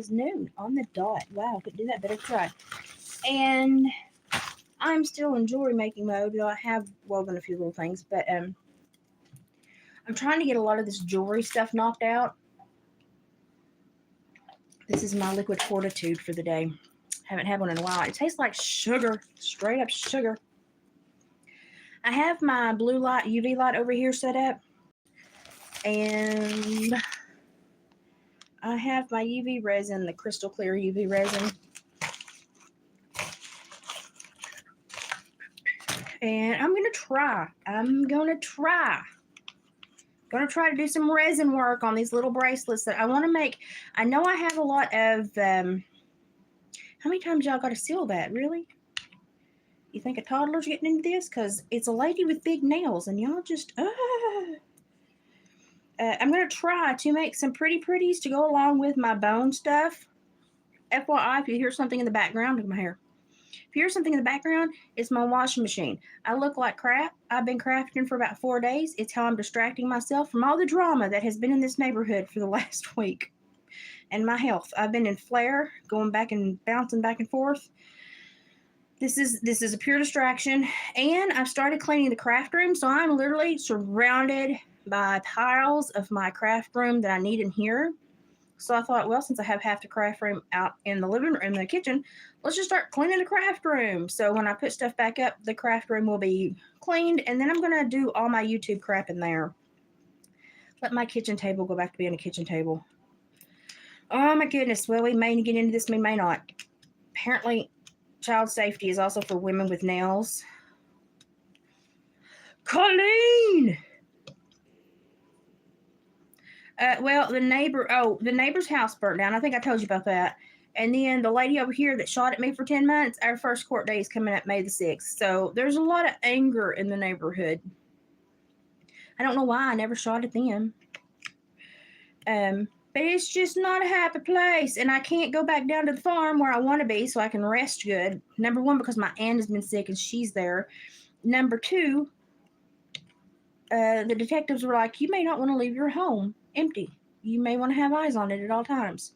is noon on the dot. Wow, could do that better try. And I'm still in jewelry making mode, though I have woven a few little things, but I'm trying to get a lot of this jewelry stuff knocked out. This is my liquid fortitude for the day. Haven't had one in a while. It tastes like sugar, straight up sugar. I have my blue light, UV light over here set up, and I have my UV resin, the crystal clear UV resin. And I'm going to try to do some resin work on these little bracelets that I want to make. I know I have a lot of, how many times y'all got to seal that? Really? You think a toddler's getting into this? Because it's a lady with big nails and y'all just, I'm going to try to make some pretties to go along with my bone stuff. FYI, if you hear something in the background, look at my hair. If you hear something in the background, it's my washing machine. I look like crap. I've been crafting for about 4 days. It's how I'm distracting myself from all the drama that has been in this neighborhood for the last week. And my health. I've been in flare, going back and bouncing back and forth. This is a pure distraction. And I've started cleaning the craft room, so I'm literally surrounded by piles of my craft room that I need in here. So I thought, well, since I have half the craft room out in the living room, in the kitchen, let's just start cleaning the craft room. So when I put stuff back up, the craft room will be cleaned, and then I'm going to do all my YouTube crap in there. Let my kitchen table go back to being a kitchen table. Oh my goodness. Well, we may get into this, we may not. Apparently, child safety is also for women with nails. Colleen! Well, the neighbor's house burnt down. I think I told you about that. And then the lady over here that shot at me for 10 months, our first court day is coming up May the 6th. So there's a lot of anger in the neighborhood. I don't know why I never shot at them. But it's just not a happy place. And I can't go back down to the farm where I want to be so I can rest good. Number one, because my aunt has been sick and she's there. Number two, the detectives were like, you may not want to leave your home empty. You may want to have eyes on it at all times.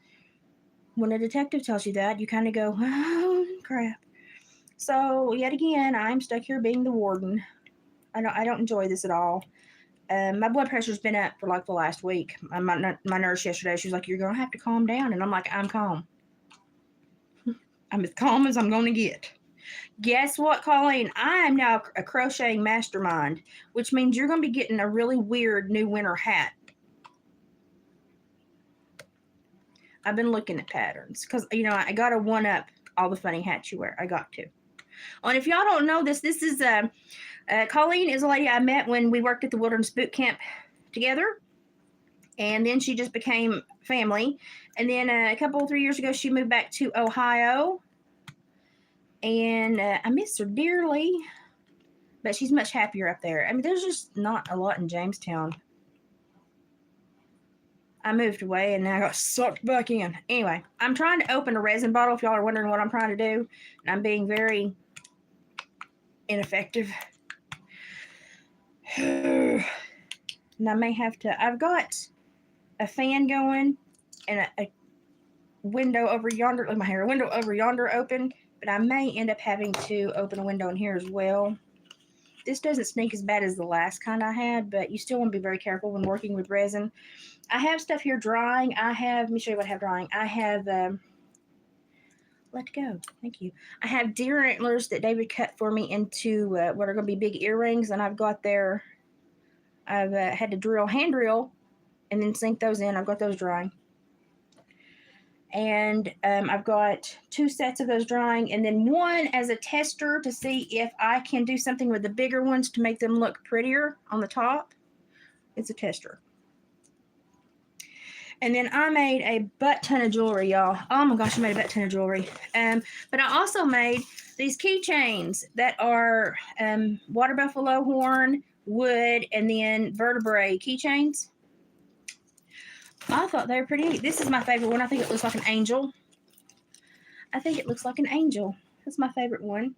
When a detective tells you that, you kind of go, oh, crap. So, yet again, I'm stuck here being the warden. I don't enjoy this at all. My blood pressure's been up for like the last week. My nurse yesterday, she was like, you're going to have to calm down. And I'm like, I'm calm. I'm as calm as I'm going to get. Guess what, Colleen? I am now a crocheting mastermind, which means you're going to be getting a really weird new winter hat. I've been looking at patterns because, I got to one-up all the funny hats you wear. I got to. Oh, and if y'all don't know this is Colleen is a lady I met when we worked at the Wilderness Boot Camp together. And then she just became family. And then a couple, 3 years ago, she moved back to Ohio. And I miss her dearly. But she's much happier up there. I mean, there's just not a lot in Jamestown. I moved away and now I got sucked back in. Anyway, I'm trying to open a resin bottle if y'all are wondering what I'm trying to do. And I'm being very ineffective. And I may have to, I've got a fan going and a window over yonder, look at my hair, a window over yonder open, but I may end up having to open a window in here as well. This doesn't sneak as bad as the last kind I had, but you still want to be very careful when working with resin. I have stuff here drying. Let me show you what I have drying. I have, let go. Thank you. I have deer antlers that David cut for me into what are going to be big earrings, and I've had to hand drill, and then sink those in. I've got those drying. And I've got 2 sets of those drying, and then one as a tester to see if I can do something with the bigger ones to make them look prettier on the top. It's a tester. And then I made a butt ton of jewelry, y'all. Oh my gosh, I made a butt ton of jewelry. But I also made these keychains that are water buffalo horn, wood, and then vertebrae keychains. I thought they were pretty neat. This is my favorite one. I think it looks like an angel. That's my favorite one.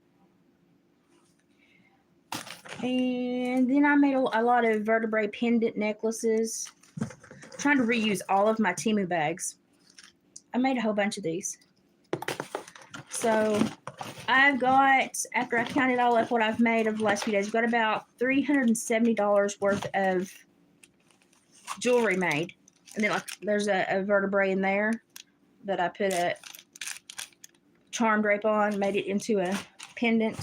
And then I made a lot of vertebrae pendant necklaces. I'm trying to reuse all of my Temu bags. I made a whole bunch of these. So I've got, after I counted all up what I've made over the last few days, I've got about $370 worth of jewelry made. And then like there's a vertebrae in there that I put a charm drape on, made it into a pendant.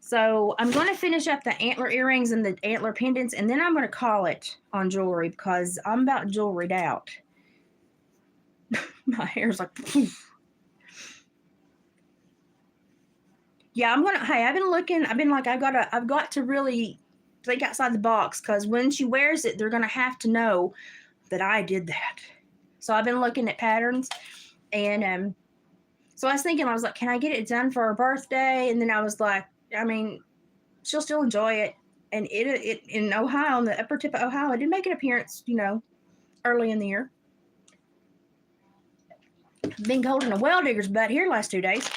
So I'm going to finish up the antler earrings and the antler pendants, and then I'm going to call it on jewelry because I'm about jewelried out. My hair's like, poof. Yeah, I'm gonna. Hey, I've been looking. I've been like, I've got to really think outside the box because when she wears it, they're gonna have to know that I did that. So I've been looking at patterns, and so I was thinking, I was like, can I get it done for her birthday? And then I was like, I mean, she'll still enjoy it. And it in Ohio, in the upper tip of Ohio, it did make an appearance, you know, early in the year. Been holding a well digger's butt here last 2 days.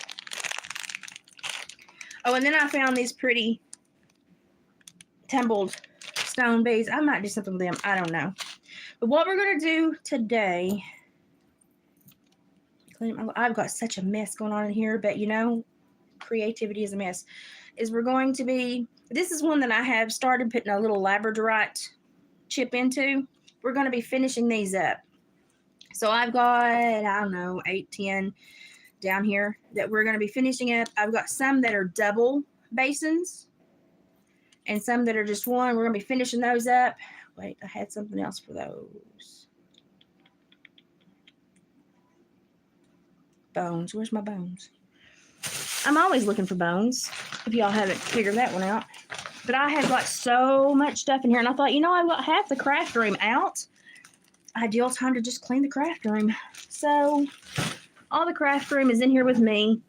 Oh, and then I found these pretty tumbled stone beads. I might do something with them. I don't know. But what we're going to do today, I've got such a mess going on in here, but you know, creativity is a mess, is we're going to be, this is one that I have started putting a little labradorite chip into. We're going to be finishing these up. So I've got, I don't know, 8, 10 down here that we're going to be finishing up. I've got some that are double basins and some that are just one. We're going to be finishing those up. Wait, I had something else for those. Bones. Where's my bones? I'm always looking for bones, if y'all haven't figured that one out. But I have got so much stuff in here, and I thought, you know, I've got half the craft room out. Ideal time to just clean the craft room. So all the craft room is in here with me.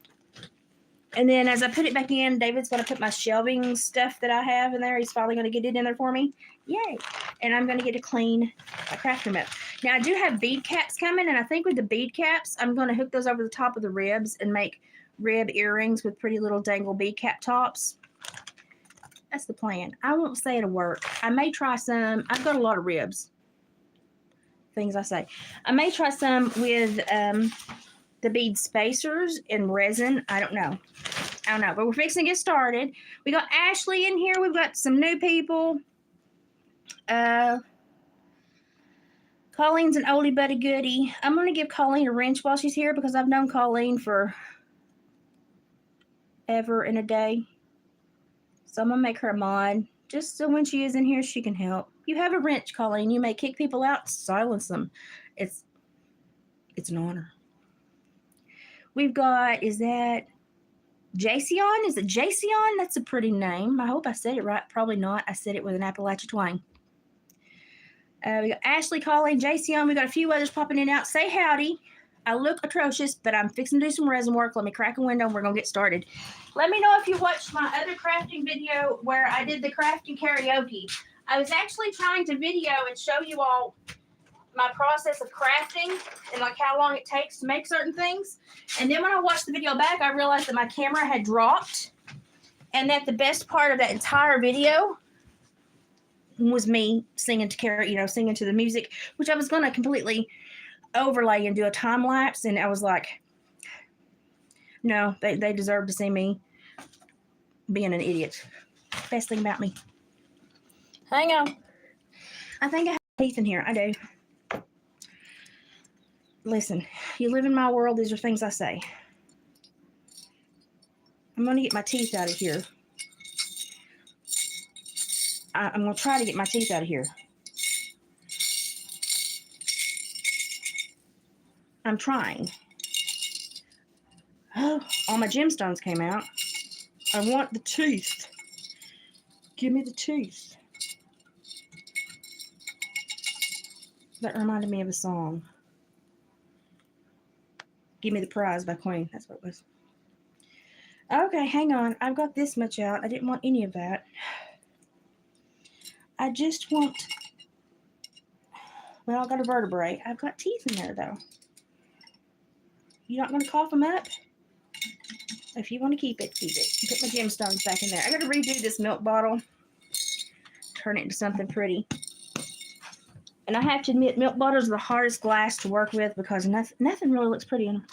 And then as I put it back in, David's going to put my shelving stuff that I have in there. He's finally going to get it in there for me. Yay. And I'm going to get to clean my craft room up. Now, I do have bead caps coming, and I think with the bead caps, I'm going to hook those over the top of the ribs and make rib earrings with pretty little dangle bead cap tops. That's the plan. I won't say it'll work. I may try some. I've got a lot of ribs. Things I say. I may try some with the bead spacers and resin. I don't know. But we're fixing to get started. We got Ashley in here. We've got some new people. Colleen's an oldie but a goodie. I'm going to give Colleen a wrench while she's here because I've known Colleen for ever and a day. So I'm going to make her a mod. Just so when she is in here, she can help. You have a wrench, Colleen. You may kick people out, silence them. It's an honor. We've got, is that Jason? Is it Jason? That's a pretty name. I hope I said it right. Probably not. I said it with an Appalachian twang. We got Ashley, Colleen, Jason. We got a few others popping in and out. Say howdy. I look atrocious, but I'm fixing to do some resin work. Let me crack a window and we're going to get started. Let me know if you watched my other crafting video where I did the crafting karaoke. I was actually trying to video and show you all my process of crafting and like how long it takes to make certain things. And then when I watched the video back, I realized that my camera had dropped and that the best part of that entire video was me singing to singing to the music, which I was going to completely overlay and do a time lapse. And I was like, no, they deserve to see me being an idiot. Best thing about me. Hang on. I think I have teeth in here. I do. Listen, you live in my world. These are things I say. I'm going to get my teeth out of here. I'm going to try to get my teeth out of here. I'm trying. Oh, all my gemstones came out. I want the teeth. Give me the teeth. That reminded me of a song. Give Me the Prize by Queen. That's what it was. Okay, hang on. I've got this much out. I didn't want any of that. I just want... Well, I've got a vertebrae. I've got teeth in there, though. You're not going to cough them up? If you want to keep it, keep it. Put my gemstones back in there. I got to redo this milk bottle. Turn it into something pretty. And I have to admit, milk bottles are the hardest glass to work with because nothing really looks pretty in them.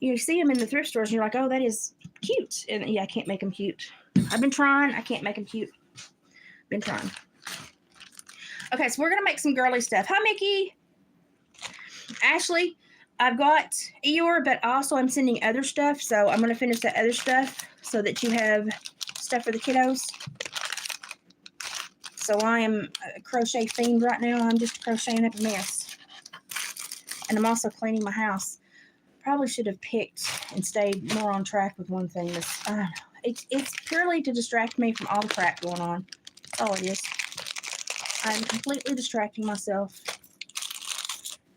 You see them in the thrift stores and you're like, oh, that is cute. And yeah, I can't make them cute. I've been trying. I can't make them cute. Been trying. Okay, so we're going to make some girly stuff. Hi, Mickey. Ashley, I've got Eeyore, but also I'm sending other stuff. So I'm going to finish that other stuff so that you have stuff for the kiddos. So I am a crochet fiend right now. I'm just crocheting up a mess. And I'm also cleaning my house. Probably should have picked and stayed more on track with one thing. It's purely to distract me from all the crap going on. That's all it is. I'm completely distracting myself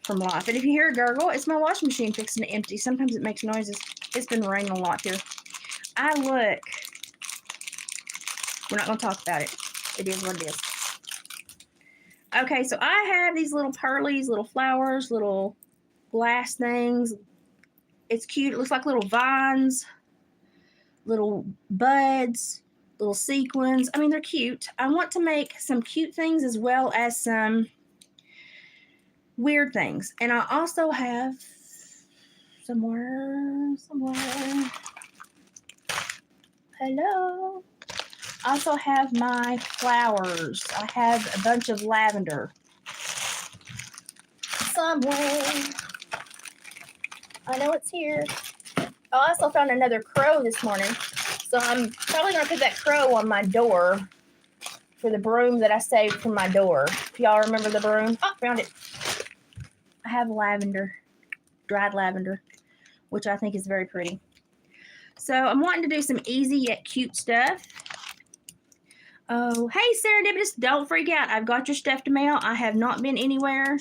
from life. And if you hear a gurgle, it's my washing machine fixing to empty. Sometimes it makes noises. It's been raining a lot here. We're not going to talk about it. It is what it is. Okay, so I have these little pearlies, little flowers, little glass things. It's cute. It looks like little vines, little buds, little sequins. I mean, they're cute. I want to make some cute things as well as some weird things. And I also have somewhere. Hello. I also have my flowers. I have a bunch of lavender. Somewhere. I know it's here. I also found another crow this morning. So I'm probably going to put that crow on my door for the broom that I saved from my door. If y'all remember the broom. Oh, found it. I have lavender. Dried lavender, which I think is very pretty. So I'm wanting to do some easy yet cute stuff. Oh, hey, Serendipitous, don't freak out. I've got your stuff to mail. I have not been anywhere.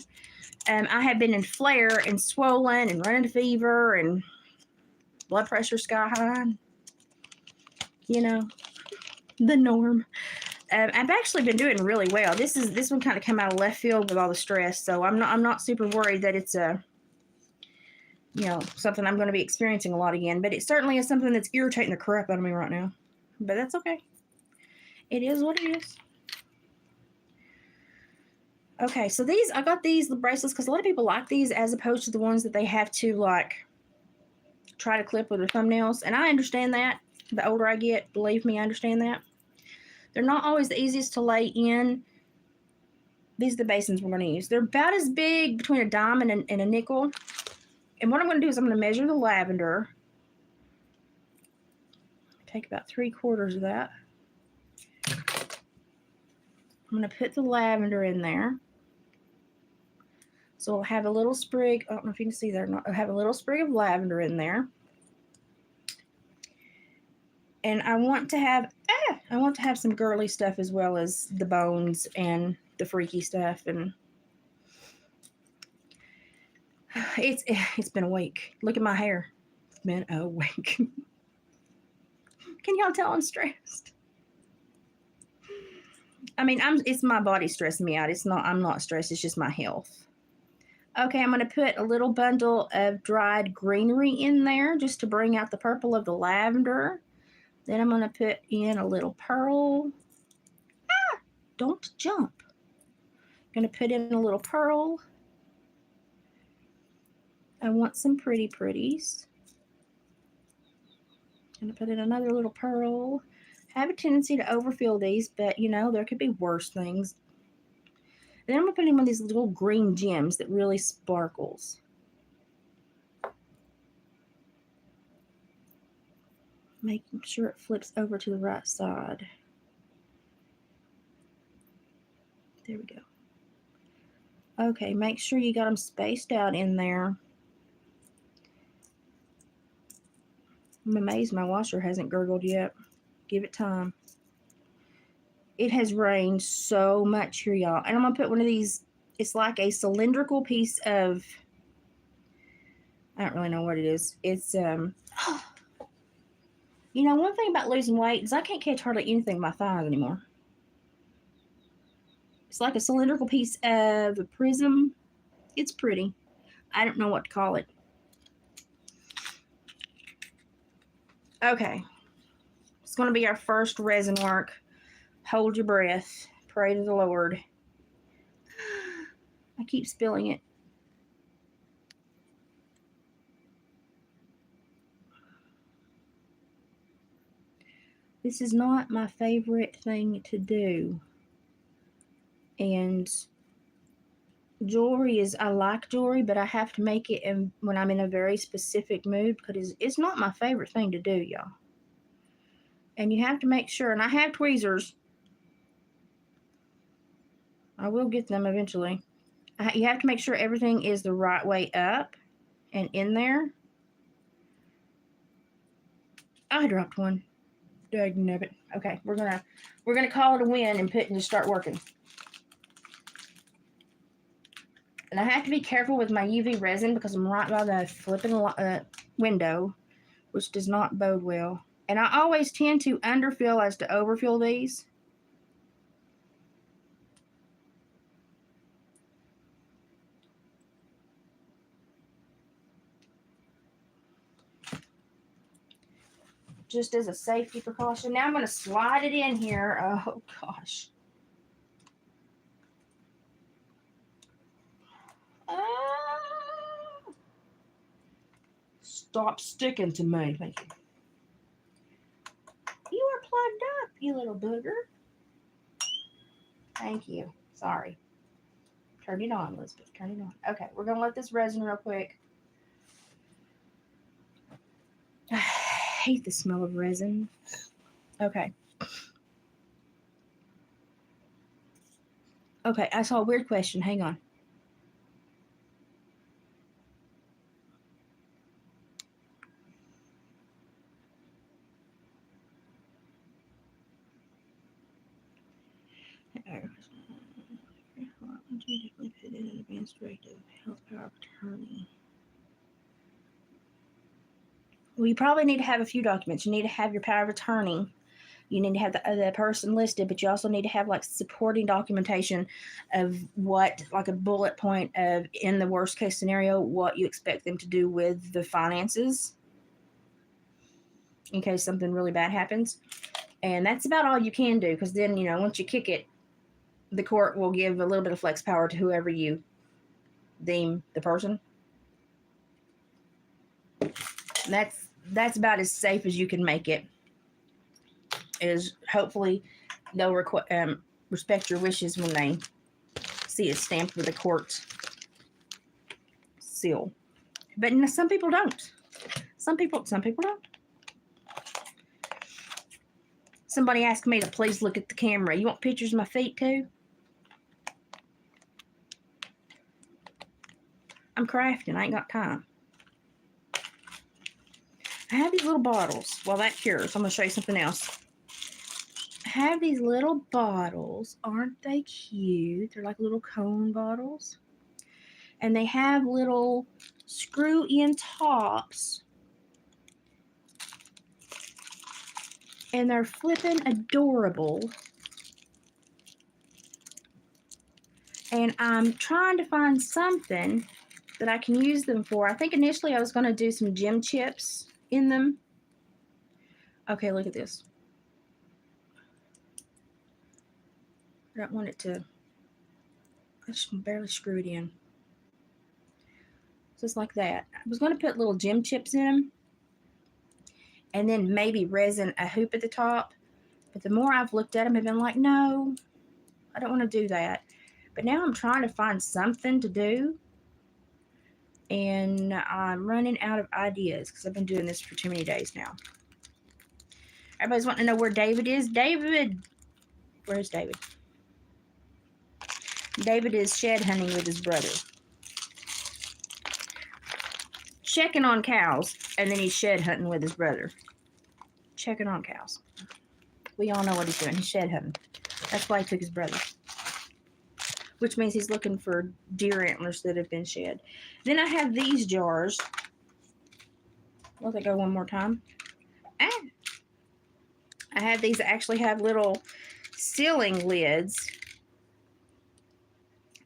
I have been in flare and swollen and running a fever and blood pressure sky high. You know, the norm. I've actually been doing really well. This one kind of came out of left field with all the stress, so I'm not super worried that it's something I'm going to be experiencing a lot again. But it certainly is something that's irritating the crap out of me right now. But that's okay. It is what it is. Okay, so I got these bracelets because a lot of people like these as opposed to the ones that they have to like try to clip with their thumbnails. And I understand that. The older I get, believe me, I understand that. They're not always the easiest to lay in. These are the basins we're going to use. They're about as big between a dime and a nickel. And what I'm going to do is I'm going to measure the lavender. Take about 3/4 of that. I'm going to put the lavender in there. So I'll have a little sprig. I don't know if you can see that or not. I'll have a little sprig of lavender in there. And I want to have some girly stuff as well as the bones and the freaky stuff. And it's been a week. Look at my hair. It's been a week. Can y'all tell I'm stressed? I mean, it's my body stressing me out. I'm not stressed. It's just my health. Okay, I'm going to put a little bundle of dried greenery in there just to bring out the purple of the lavender. Then I'm going to put in a little pearl. Don't jump. I'm going to put in a little pearl. I want some pretties. I'm going to put in another little pearl. I have a tendency to overfill these, but there could be worse things. Then I'm going to put in one of these little green gems that really sparkles. Making sure it flips over to the right side. There we go. Okay, make sure you got them spaced out in there. I'm amazed my washer hasn't gurgled yet. Give it time. It has rained so much here, y'all. And I'm going to put one of these. It's like a cylindrical piece of, I don't really know what it is. It's, one thing about losing weight is I can't catch hardly anything with my thighs anymore. It's like a cylindrical piece of a prism. It's pretty. I don't know what to call it. Okay. It's going to be our first resin work. Hold your breath. Pray to the Lord. I keep spilling it. This is not my favorite thing to do. And jewelry is, I like jewelry, but I have to make it when I'm in a very specific mood because it's not my favorite thing to do, y'all. And you have to make sure, and I have tweezers. I will get them eventually. You have to make sure everything is the right way up and in there. I dropped one. Dagnabbit. Okay, we're gonna call it a win and just start working. And I have to be careful with my UV resin because I'm right by the flipping window, which does not bode well. And I always tend to underfill as to overfill these. Just as a safety precaution. Now I'm going to slide it in here. Oh, gosh. Stop sticking to me. Thank you. You are plugged up, you little booger. Thank you. Sorry. Turn it on, Elizabeth. Turn it on. Okay, we're going to let this resin real quick. I hate the smell of resin. Okay. Okay, I saw a weird question. Hang on. Administrative health power of attorney. Well, you probably need to have a few documents. You need to have your power of attorney. You need to have the person listed, but you also need to have like supporting documentation of what, like a bullet point of, in the worst case scenario, what you expect them to do with the finances in case something really bad happens. And that's about all you can do, because then, once you kick it, the court will give a little bit of flex power to whoever you deem the person. And that's about as safe as you can make it. Is hopefully they'll respect your wishes when they see it stamped with a court seal. But some people don't. Some people don't. Somebody asked me to please look at the camera. You want pictures of my feet too? I'm crafting. I ain't got time. I have these little bottles. While that cures, I'm going to show you something else. I have these little bottles. Aren't they cute? They're like little cone bottles. And they have little screw-in tops. And they're flipping adorable. And I'm trying to find something that I can use them for. I think initially I was going to do some gem chips in them. Okay, look at this. I don't want it to, I just barely screw it in. Just like that. I was going to put little gem chips in them. And then maybe resin a hoop at the top. But the more I've looked at them, I've been like, no, I don't want to do that. But now I'm trying to find something to do. And I'm running out of ideas because I've been doing this for too many days now. Everybody's wanting to know where David is. Where's David? David is shed hunting with his brother. Checking on cows, and then he's shed hunting with his brother. Checking on cows. We all know what he's doing. He's shed hunting. That's why he took his brother. Which means he's looking for deer antlers that have been shed. Then I have these jars. Let it go one more time. I have these that actually have little sealing lids.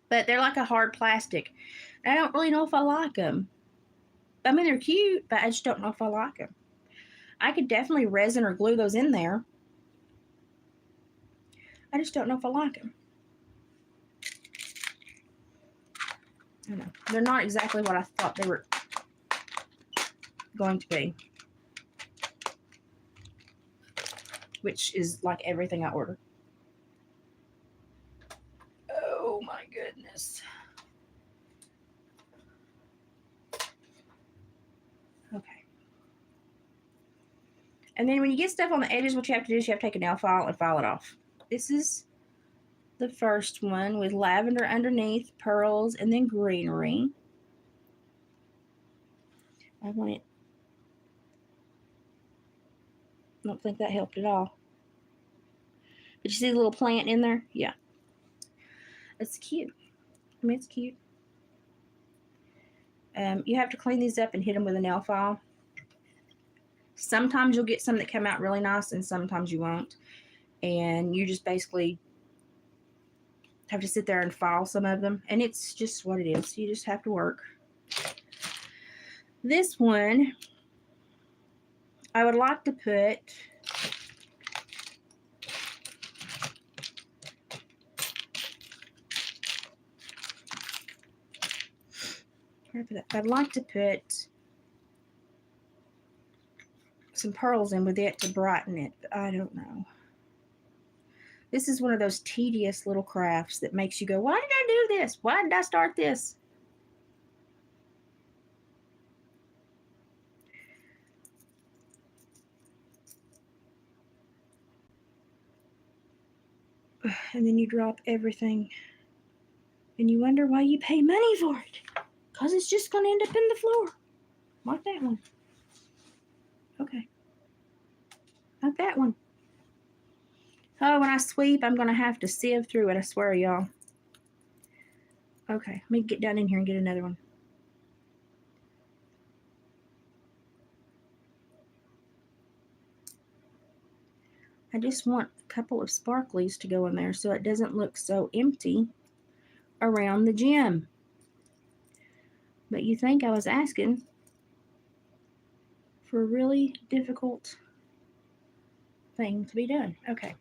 But they're like a hard plastic. I don't really know if I like them. I mean, they're cute, but I just don't know if I like them. I could definitely resin or glue those in there. I just don't know if I like them. I know. They're not exactly what I thought they were going to be. Which is like everything I order. Oh my goodness. Okay. And then when you get stuff on the edges, what you have to do is you have to take a nail file and file it off. This is the first one with lavender underneath, pearls, and then greenery. I want it. I don't think that helped at all. But you see the little plant in there? Yeah. It's cute. I mean, it's cute. You have to clean these up and hit them with a nail file. Sometimes you'll get some that come out really nice and sometimes you won't. And you just basically have to sit there and file some of them. And it's just what it is. You just have to work. This one, I would like to put I'd like to put some pearls in with it to brighten it, but I don't know. This is one of those tedious little crafts that makes you go, why did I do this? Why did I start this? And then you drop everything. And you wonder why you pay money for it. Because it's just going to end up in the floor. Like that one. Okay. Like that one. Oh, when I sweep, I'm going to have to sieve through it, I swear, y'all. Okay, let me get down in here and get another one. I just want a couple of sparklies to go in there so it doesn't look so empty around the gem. But you think I was asking for a really difficult thing to be done. Okay.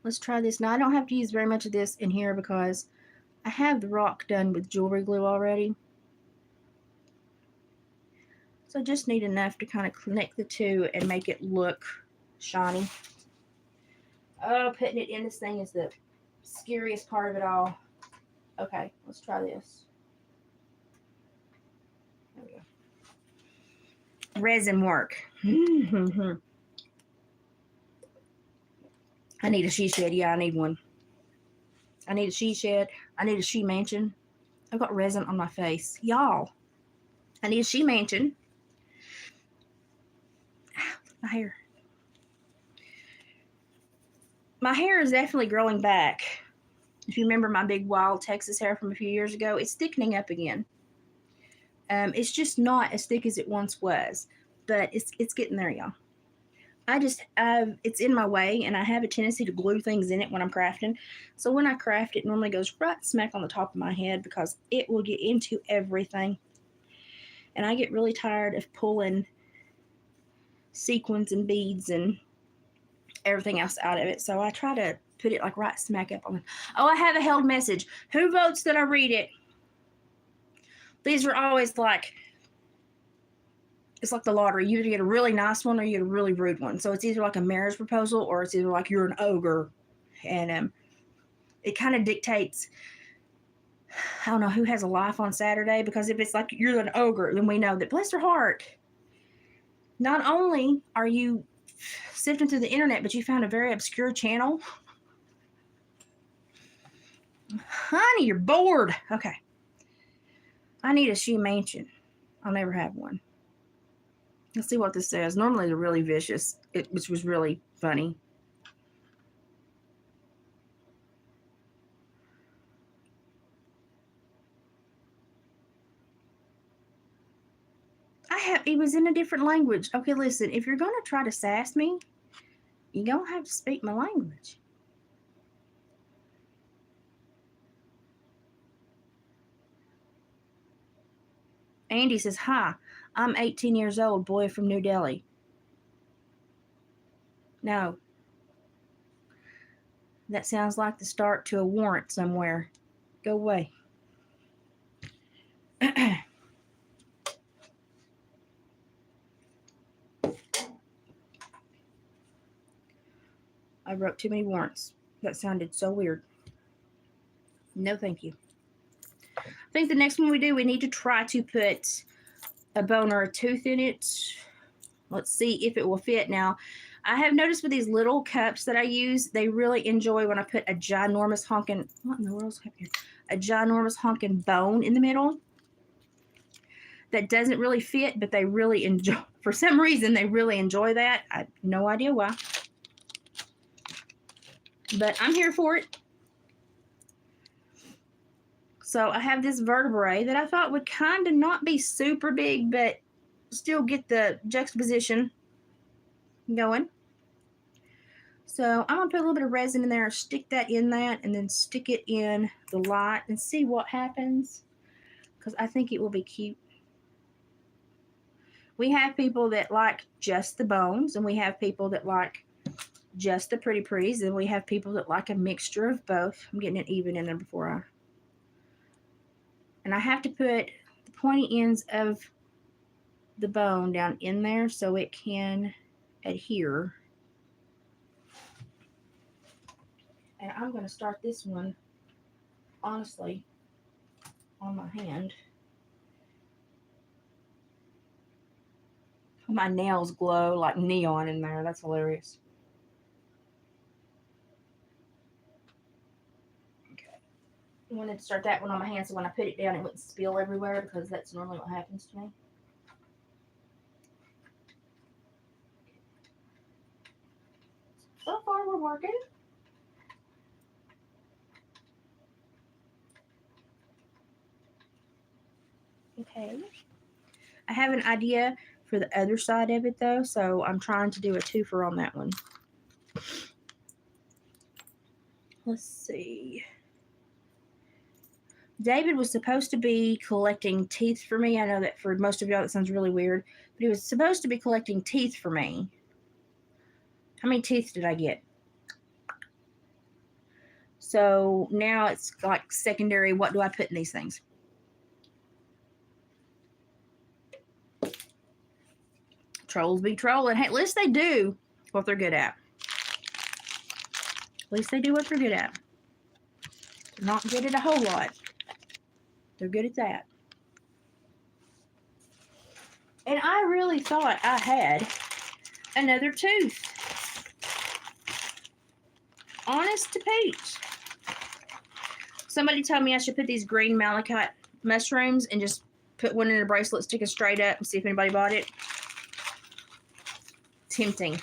Let's try this. Now, I don't have to use very much of this in here because I have the rock done with jewelry glue already. So I just need enough to kind of connect the two and make it look shiny. Oh, putting it in this thing is the scariest part of it all. Okay, let's try this. There we go. Resin work. I need a she shed. Yeah, I need one. I need a she shed. I need a she mansion. I've got resin on my face. Y'all, I need a she mansion. My hair. My hair is definitely growing back. If you remember my big wild Texas hair from a few years ago, it's thickening up again. It's just not as thick as it once was, but it's getting there, y'all. It's in my way, and I have a tendency to glue things in it when I'm crafting. So when I craft, it normally goes right smack on the top of my head because it will get into everything. And I get really tired of pulling sequins and beads and everything else out of it. So I try to put it like right smack up on it. Oh, I have a held message. Who votes that I read it? These are always like, it's like the lottery. You either get a really nice one or you get a really rude one. So it's either like a marriage proposal or it's either like you're an ogre. And it kind of dictates, I don't know, who has a life on Saturday. Because if it's like you're an ogre, then we know that, bless her heart, not only are you sifting through the internet, but you found a very obscure channel. Honey, you're bored. Okay. I need a she mansion. I'll never have one. Let's see what this says. Normally they're really vicious, which was really funny. It was in a different language. Okay, listen, if you're going to try to sass me, you're going to have to speak my language. Andy says, hi, I'm 18 years old, boy from New Delhi. No. That sounds like the start to a warrant somewhere. Go away. I wrote too many warrants. That sounded so weird. No, thank you. I think the next one we do, we need to try to put a bone or a tooth in it. Let's see if it will fit. Now, I have noticed with these little cups that I use, they really enjoy when I put a ginormous honking, what in the world's happening? A ginormous honking bone in the middle. That doesn't really fit, but they really enjoy, for some reason, they really enjoy that. I have no idea why. But I'm here for it. So I have this vertebrae that I thought would kind of not be super big, but still get the juxtaposition going. So I'm going to put a little bit of resin in there, stick that in that, and then stick it in the light and see what happens, because I think it will be cute. We have people that like just the bones, and we have people that like just the pretty pretties, and we have people that like a mixture of both. I'm getting it even in there before I... And I have to put the pointy ends of the bone down in there so it can adhere. And I'm going to start this one, honestly, on my hand. My nails glow like neon in there. That's hilarious. Okay. I wanted to start that one on my hand so when I put it down it wouldn't spill everywhere, because that's normally what happens to me. So far we're working. Okay. I have an idea for the other side of it though, so I'm trying to do a twofer on that one. Let's see. David was supposed to be collecting teeth for me. I know that for most of y'all that sounds really weird, but he was supposed to be collecting teeth for me. How many teeth did I get? So now it's like secondary. What do I put in these things? Trolls be trolling. Hey, at least they do what they're good at. At least they do what they're good at. They're not good at a whole lot. They're good at that. And I really thought I had another tooth. Honest to Pete. Somebody told me I should put these green malachite mushrooms and just put one in a bracelet, stick it straight up, and see if anybody bought it. Tempting.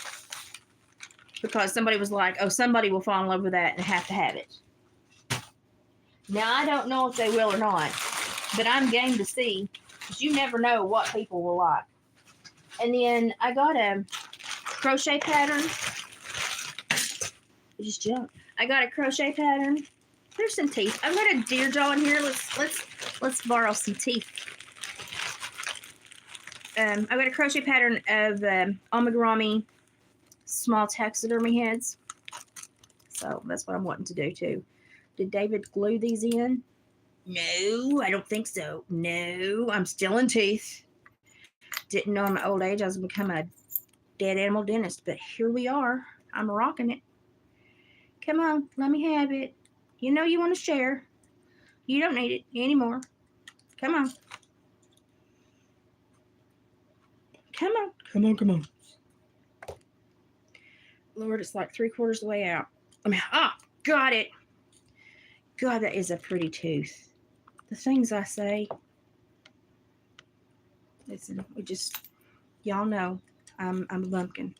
Because somebody was like, oh, somebody will fall in love with that and have to have it. Now, I don't know if they will or not, but I'm game to see, because you never know what people will like. And then I got a crochet pattern. It just jumped. I got a crochet pattern. There's some teeth. I've got a deer jaw in here. Let's borrow some teeth. I've got a crochet pattern of amigurumi small taxidermy heads. So that's what I'm wanting to do too. Did David glue these in? No, I don't think so. No, I'm still in teeth. Didn't know in my old age I was going to become a dead animal dentist, but here we are. I'm rocking it. Come on, let me have it. You know you want to share. You don't need it anymore. Come on. Come on. Come on, come on. Lord, it's like 3/4 of the way out. I mean, got it. God, that is a pretty tooth. The things I say. Listen, y'all know I'm a bumpkin.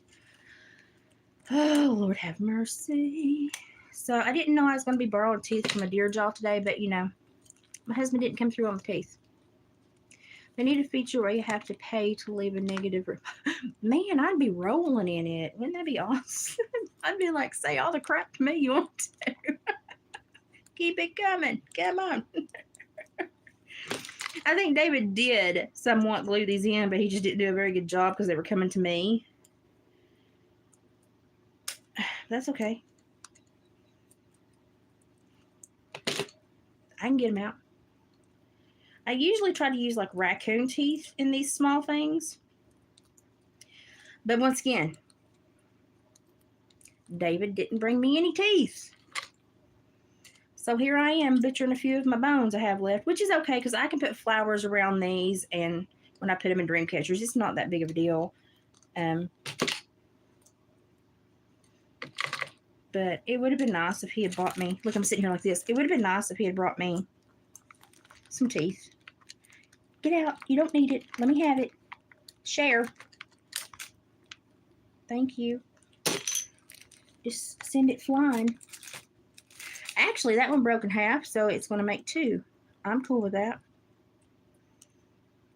Oh, Lord have mercy. So I didn't know I was going to be borrowing teeth from a deer jaw today, but you know, my husband didn't come through on the teeth. They need a feature where you have to pay to leave a negative Man, I'd be rolling in it. Wouldn't that be awesome? I'd be like, say all the crap to me you want to. Keep it coming. Come on. I think David did somewhat glue these in, but he just didn't do a very good job because they were coming to me. That's okay. I can get them out. I usually try to use like raccoon teeth in these small things. But once again, David didn't bring me any teeth. So here I am butchering a few of my bones I have left, which is okay because I can put flowers around these, and when I put them in dream catchers, it's not that big of a deal. But it would have been nice if he had bought me, look, I'm sitting here like this. It would have been nice if he had brought me some teeth. Get out. You don't need it. Let me have it. Share. Thank you. Just send it flying. Actually, that one broke in half, so it's going to make 2. I'm cool with that.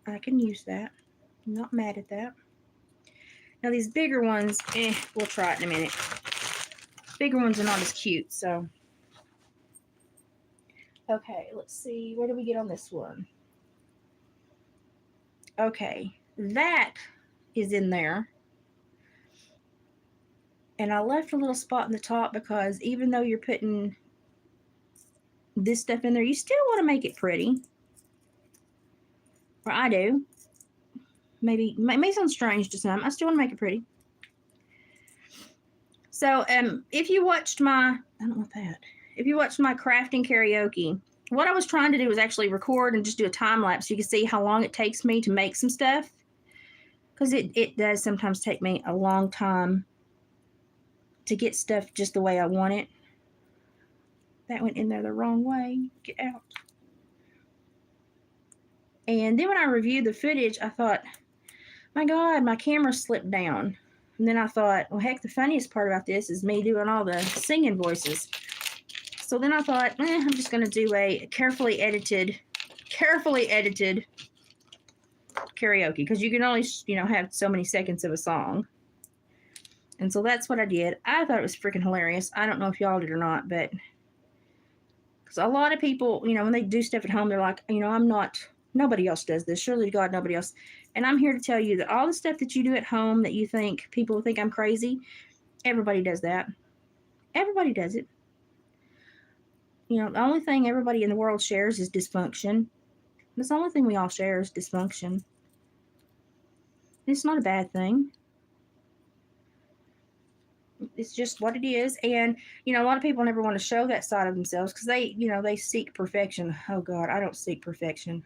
I can use that. I'm not mad at that. Now, these bigger ones, we'll try it in a minute. Bigger ones are not as cute, so. Okay, let's see. Where do we get on this one? Okay, that is in there. And I left a little spot in the top because even though you're putting this stuff in there, you still want to make it pretty. Or I do. Maybe, it may sound strange to some. I still want to make it pretty. So, if you watched my, I don't want that. If you watched my crafting karaoke, what I was trying to do was actually record and just do a time lapse so you can see how long it takes me to make some stuff. Because it does sometimes take me a long time to get stuff just the way I want it. That went in there the wrong way. Get out. And then when I reviewed the footage, I thought, my God, my camera slipped down. And then I thought, well, heck, the funniest part about this is me doing all the singing voices. So then I thought, I'm just going to do a carefully edited karaoke. Because you can only, have so many seconds of a song. And so that's what I did. I thought it was freaking hilarious. I don't know if y'all did or not, but because a lot of people, when they do stuff at home, they're like, nobody else does this. Surely to God, nobody else. And I'm here to tell you that all the stuff that you do at home that you think people think I'm crazy, everybody does that. Everybody does it. The only thing everybody in the world shares is dysfunction. That's the only thing we all share is dysfunction. It's not a bad thing. It's just what it is. And, a lot of people never want to show that side of themselves because they seek perfection. Oh, God, I don't seek perfection.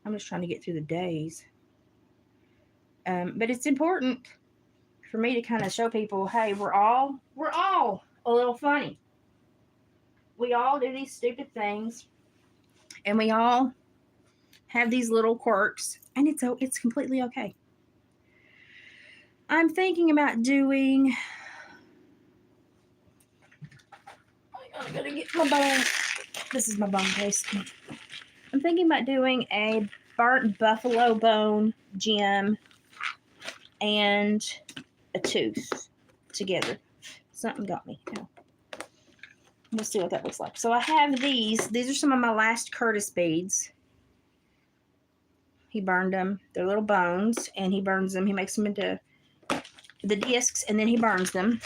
I'm just trying to get through the days. But it's important for me to kind of show people, hey, we're all a little funny. We all do these stupid things, and we all have these little quirks, and it's completely okay. I'm thinking about doing. I gotta get my bone. This is my bone case. I'm thinking about doing a burnt buffalo bone gem and a tooth together. Something got me. No. Let's see what that looks like. So I have these. These are some of my last Curtis beads. He burned them. They're little bones, and he burns them. He makes them into the discs, and then he burns them.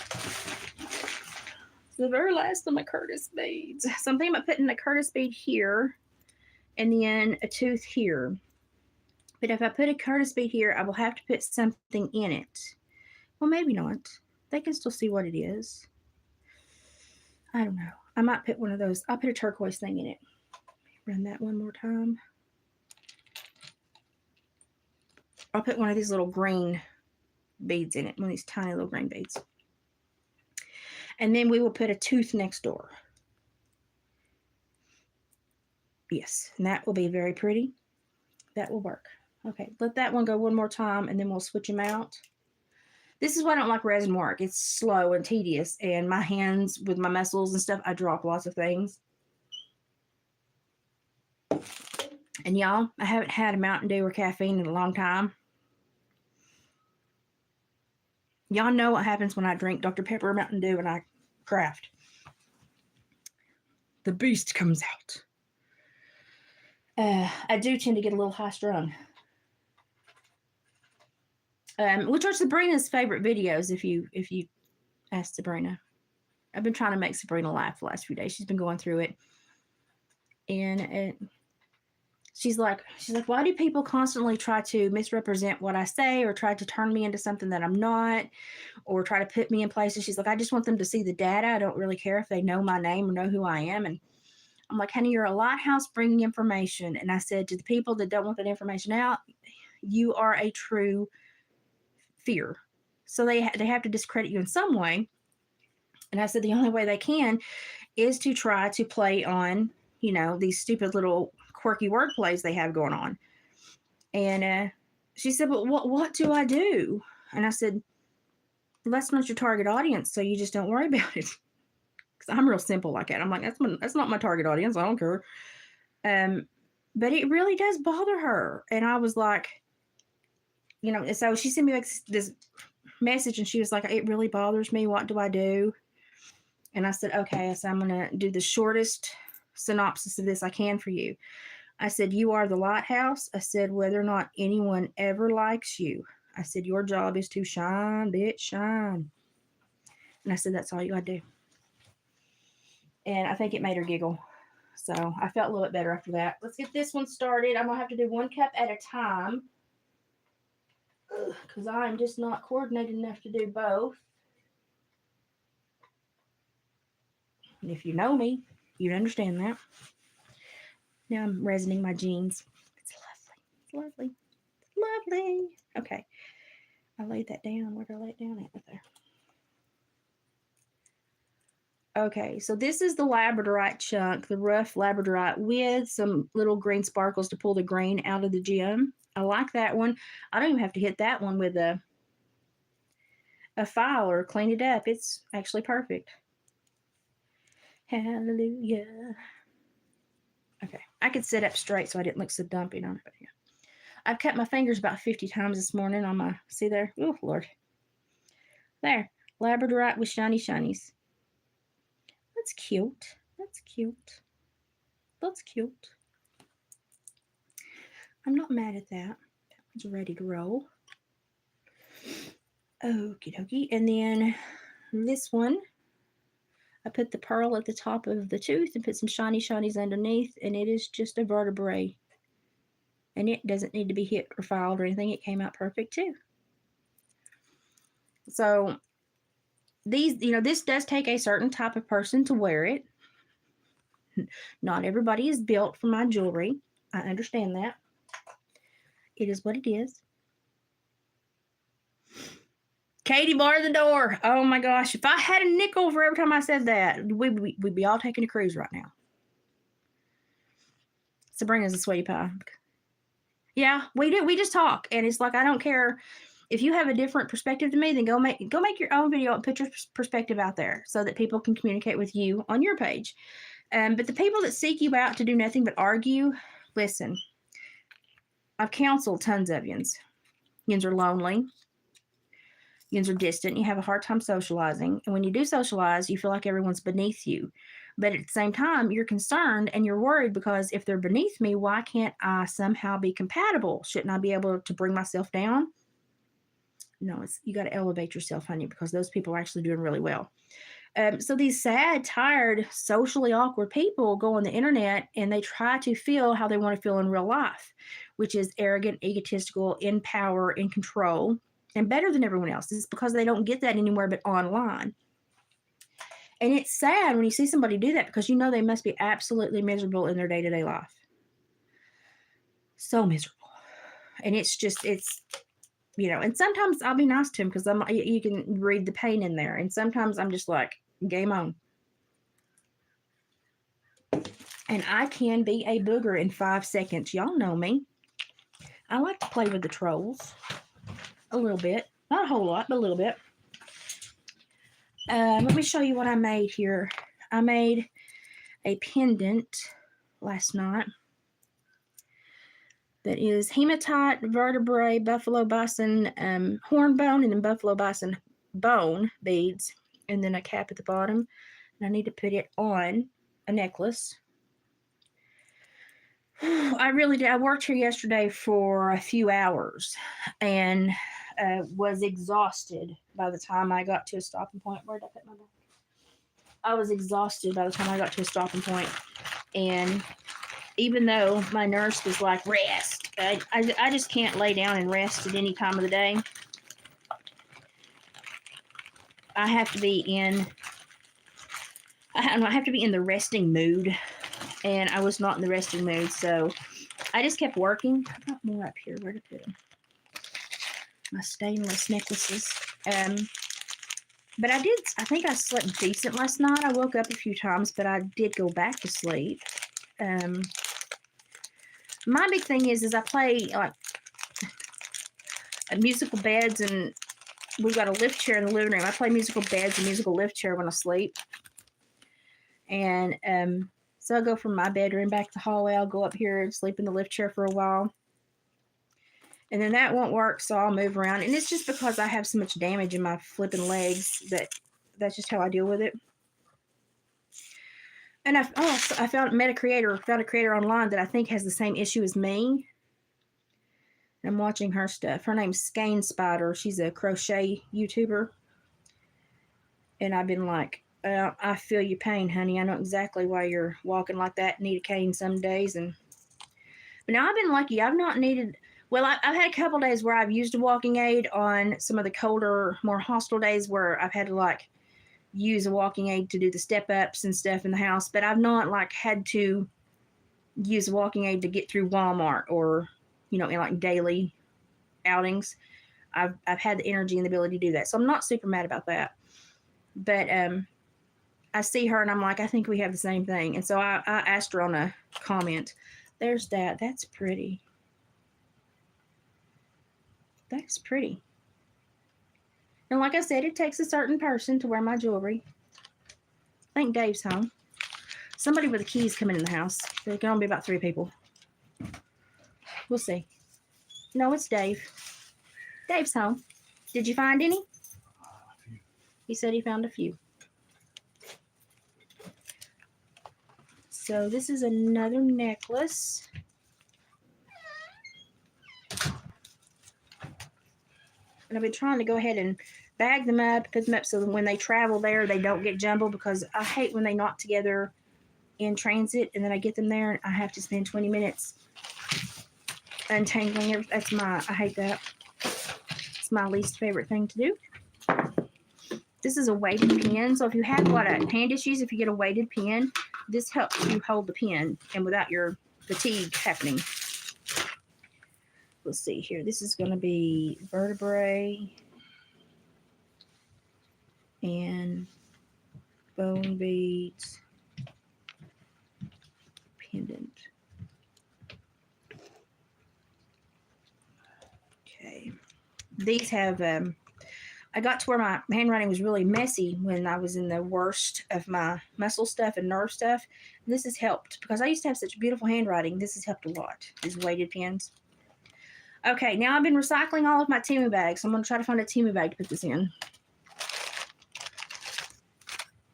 The very last of my Curtis beads. So I'm thinking about putting a Curtis bead here, and then a tooth here. But if I put a Curtis bead here, I will have to put something in it. Well, maybe not. They can still see what it is. I don't know. I might put one of those. I'll put a turquoise thing in it. Run that one more time. I'll put one of these little green beads in it. One of these tiny little green beads. And then we will put a tooth next door. Yes, and that will be very pretty. That will work. Okay, let that one go one more time, and then we'll switch them out. This is why I don't like resin work. It's slow and tedious, and my hands with my muscles and stuff, I drop lots of things. And y'all, I haven't had a Mountain Dew or caffeine in a long time. Y'all know what happens when I drink Dr. Pepper or Mountain Dew and I craft. The beast comes out. I do tend to get a little high strung. Which are Sabrina's favorite videos if you ask Sabrina. I've been trying to make Sabrina laugh the last few days. She's been going through it. And she's like, why do people constantly try to misrepresent what I say or try to turn me into something that I'm not or try to put me in places? She's like, I just want them to see the data. I don't really care if they know my name or know who I am. And I'm like, honey, you're a lighthouse bringing information. And I said to the people that don't want that information out, you are a true fear. So they have to discredit you in some way. And I said the only way they can is to try to play on, these stupid little quirky word plays they have going on. And she said, but what do I do? And I said, well, that's not your target audience, so you just don't worry about it. Because I'm real simple like that. I'm like, that's not my target audience. I don't care. But it really does bother her. And I was like, so she sent me like this message and she was like, it really bothers me. What do I do? And I said, okay, so I'm going to do the shortest synopsis of this I can for you. I said, you are the lighthouse. I said, whether or not anyone ever likes you, I said, your job is to shine, bitch, shine. And I said, that's all you got to do. And I think it made her giggle. So I felt a little bit better after that. Let's get this one started. I'm going to have to do 1 cup at a time because I'm just not coordinated enough to do both. And if you know me, you'd understand that. Now I'm resining my jeans. It's lovely. It's lovely. It's lovely. Okay. I laid that down. Where did I lay it down at? Right there. Okay, so this is the labradorite chunk, the rough labradorite with some little green sparkles to pull the green out of the gem. I like that one. I don't even have to hit that one with a file or clean it up. It's actually perfect. Hallelujah. Okay, I could sit up straight so I didn't look so dumpy on it. But yeah. I've cut my fingers about 50 times this morning on my, see there? Oh, Lord. There, labradorite with shiny shinies. That's cute. That's cute. That's cute. I'm not mad at that. That one's ready to roll. Okie dokie. And then this one, I put the pearl at the top of the tooth and put some shiny shinies underneath, and it is just a vertebrae. And it doesn't need to be hit or filed or anything. It came out perfect too. So these, this does take a certain type of person to wear it. Not everybody is built for my jewelry. I understand that. It is what it is. Katie, bar the door. Oh my gosh. If I had a nickel for every time I said that, we'd be all taking a cruise right now. Sabrina's a sweetie pie. Yeah, we do. We just talk. And it's like, I don't care. If you have a different perspective to me, then go make your own video and put your perspective out there so that people can communicate with you on your page. But the people that seek you out to do nothing but argue, listen, I've counseled tons of yins. Yins are lonely. Yins are distant. You have a hard time socializing. And when you do socialize, you feel like everyone's beneath you. But at the same time, you're concerned and you're worried because if they're beneath me, why can't I somehow be compatible? Shouldn't I be able to bring myself down? No, you got to elevate yourself, honey, because those people are actually doing really well. So these sad, tired, socially awkward people go on the internet and they try to feel how they want to feel in real life, which is arrogant, egotistical, in power, in control, and better than everyone else. It's because they don't get that anywhere but online. And it's sad when you see somebody do that because you know they must be absolutely miserable in their day-to-day life. So miserable. And it's and sometimes I'll be nice to him because you can read the pain in there. And sometimes I'm just like, game on. And I can be a booger in 5 seconds. Y'all know me. I like to play with the trolls a little bit. Not a whole lot, but a little bit. Let me show you what I made here. I made a pendant last night that is hematite, vertebrae, buffalo bison hornbone, and then buffalo bison bone beads, and then a cap at the bottom. And I need to put it on a necklace. I really did. I worked here yesterday for a few hours and was exhausted by the time I got to a stopping point. Where did I put my bag? I was exhausted by the time I got to a stopping point. And even though my nurse was like, rest. I just can't lay down and rest at any time of the day. I have to be in, I have to be in the resting mood. And I was not in the resting mood, so I just kept working. I got more up here. Where to put them? My stainless necklaces. But I think I slept decent last night. I woke up a few times, but I did go back to sleep. My big thing is I play like musical beds, and we've got a lift chair in the living room. I play musical beds and musical lift chair when I sleep. And so I go from my bedroom back to the hallway. I'll go up here and sleep in the lift chair for a while. And then that won't work, so I'll move around. And it's just because I have so much damage in my flipping legs that's just how I deal with it. And I found a creator online that I think has the same issue as me. And I'm watching her stuff. Her name's Skein Spider. She's a crochet YouTuber. And I've been like, I feel your pain, honey. I know exactly why you're walking like that. Need a cane some days. But now I've been lucky. I've not needed... Well, I've had a couple days where I've used a walking aid on some of the colder, more hostile days where I've had to, like, use a walking aid to do the step-ups and stuff in the house. But I've not, like, had to use a walking aid to get through Walmart or, in, like, daily outings. I've had the energy and the ability to do that. So I'm not super mad about that. But I see her and I'm like, I think we have the same thing. And so I asked her on a comment. There's that. That's pretty. That's pretty. And like I said, it takes a certain person to wear my jewelry. I think Dave's home. Somebody with the keys coming in the house. There can only be about 3 people. We'll see. No, it's Dave. Dave's home. Did you find any? He said he found a few. So this is another necklace. And I've been trying to go ahead and bag them up, put them up so that when they travel there, they don't get jumbled, because I hate when they knot together in transit and then I get them there and I have to spend 20 minutes untangling everything. I hate that. It's my least favorite thing to do. This is a weighted pen, so if you have a lot of hand issues, if you get a weighted pen, this helps you hold the pen and without your fatigue happening. Let's see here. This is going to be vertebrae and bone beads pendant. Okay. These have, I got to where my handwriting was really messy when I was in the worst of my muscle stuff and nerve stuff. And this has helped because I used to have such beautiful handwriting. This has helped a lot, these weighted pens. Okay, now I've been recycling all of my Temu bags. So I'm going to try to find a Temu bag to put this in.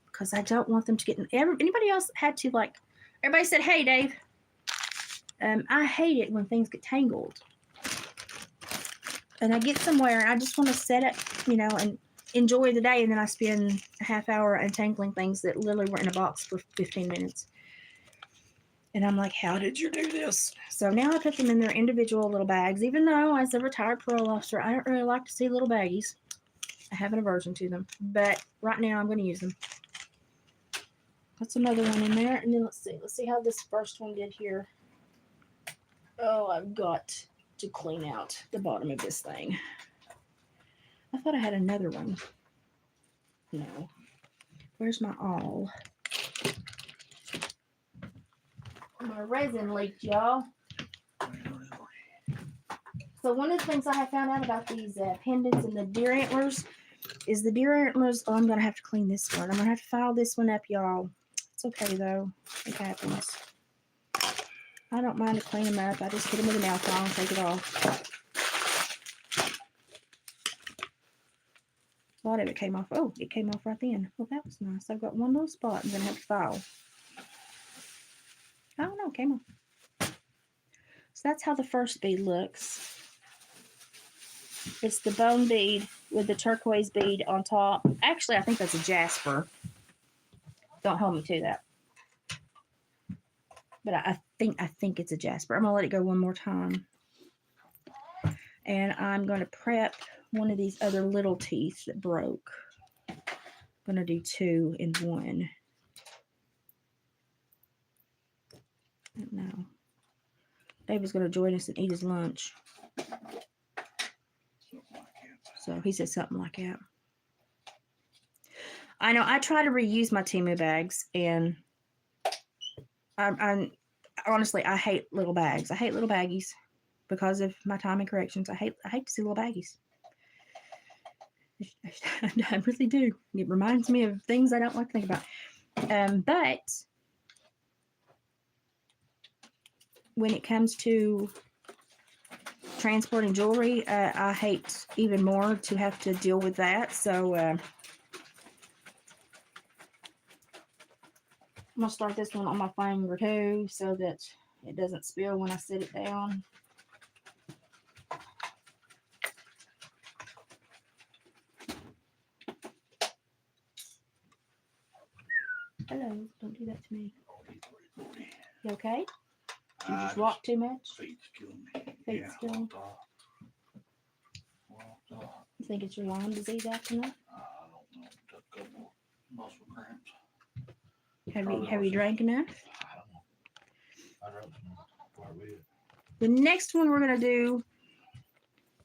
Because I don't want them to get... Anybody else had to, like... Everybody said, hey, Dave. I hate it when things get tangled. And I get somewhere and I just want to set up, and enjoy the day. And then I spend a half hour untangling things that literally were in a box for 15 minutes. And I'm like, how did you do this? So now I put them in their individual little bags. Even though as a retired parole officer, I don't really like to see little baggies. I have an aversion to them. But right now I'm going to use them. That's another one in there. And then let's see how this first one did here. Oh, I've got to clean out the bottom of this thing. I thought I had another one. No. Where's my awl? My resin leaked, y'all. So one of the things I have found out about these pendants and the deer antlers is the deer antlers. Oh, I'm going to have to clean this one. I'm going to have to file this one up, y'all. It's okay, though. It happens. I don't mind to clean them up. I just put them with an alcohol and take it off. A lot of it came off. Oh, it came off right then. Well, that was nice. I've got one little spot I'm going to have to file. I don't know. It came off. So that's how the first bead looks. It's the bone bead with the turquoise bead on top. Actually, I think that's a jasper. Don't hold me to that. But think it's a jasper. I'm gonna let it go one more time. And I'm gonna prep one of these other little teeth that broke. I'm gonna do 2 in 1. I don't know. Dave was gonna join us and eat his lunch. So he said something like that. I know I try to reuse my Temu bags, and I'm honestly, I hate little bags. I hate little baggies because of my timing corrections. I hate to see little baggies. I really do. It reminds me of things I don't like to think about. But when it comes to transporting jewelry, I hate even more to have to deal with that. So I'm gonna start this one on my finger too, so that it doesn't spill when I sit it down. Hello, don't do that to me. You okay? You just walk too much? Feet's killing me. Feet's killing? You think it's your Lyme disease acting up? I don't know. Took a couple muscle cramps. Have you drank enough? I don't know. I drank quite a bit. The next one we're going to do,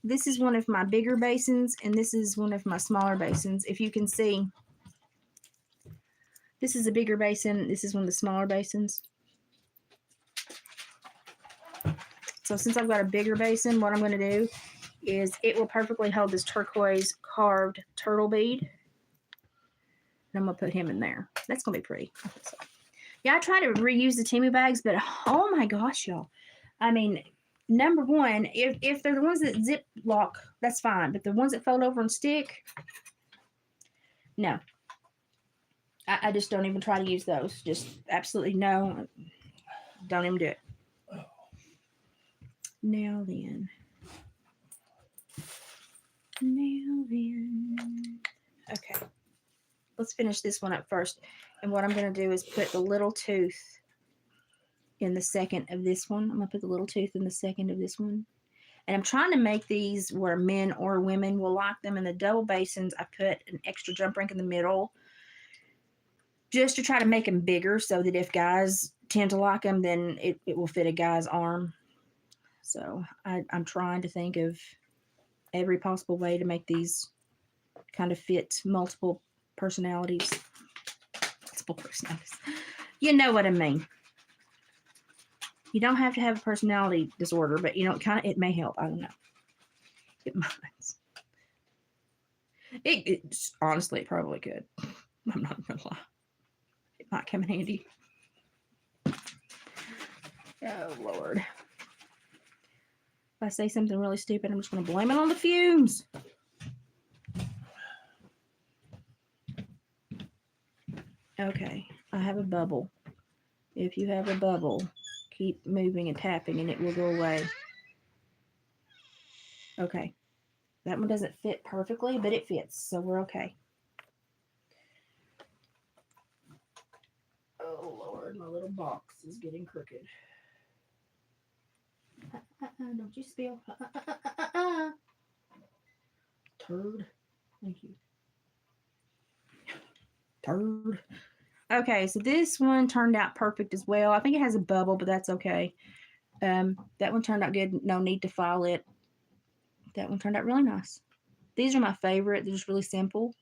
this is one of my bigger basins, and this is one of my smaller basins. If you can see, this is a bigger basin. This is one of the smaller basins. So since I've got a bigger basin, what I'm going to do is it will perfectly hold this turquoise carved turtle bead. And I'm going to put him in there. That's going to be pretty. So, yeah, I try to reuse the Temu bags, but oh my gosh, y'all. I mean, number one, if they're the ones that zip lock, that's fine. But the ones that fold over and stick, no. I just don't even try to use those. Just absolutely no. Don't even do it. Now then. Okay. Let's finish this one up first. And what I'm going to do is put the little tooth in the second of this one. I'm going to put the little tooth in the second of this one. And I'm trying to make these where men or women will lock them in the double basins. I put an extra jump ring in the middle just to try to make them bigger so that if guys tend to lock them, then it will fit a guy's arm. So I'm trying to think of every possible way to make these kind of fit multiple personalities. Multiple personalities. You know what I mean. You don't have to have a personality disorder, but you know, it may help. I don't know. It might. It's honestly, it probably could. I'm not gonna lie. It might come in handy. Oh Lord. If I say something really stupid, I'm just gonna blame it on the fumes. Okay, I have a bubble. If you have a bubble, keep moving and tapping and it will go away. Okay. That one doesn't fit perfectly, but it fits, so we're okay. Oh, Lord, my little box is getting crooked. Don't you spill. Turd. Thank you. Turd. Okay, so this one turned out perfect as well. I think it has a bubble, but that's okay. That one turned out good. No need to file it. That one turned out really nice. These are my favorite. They're just really simple.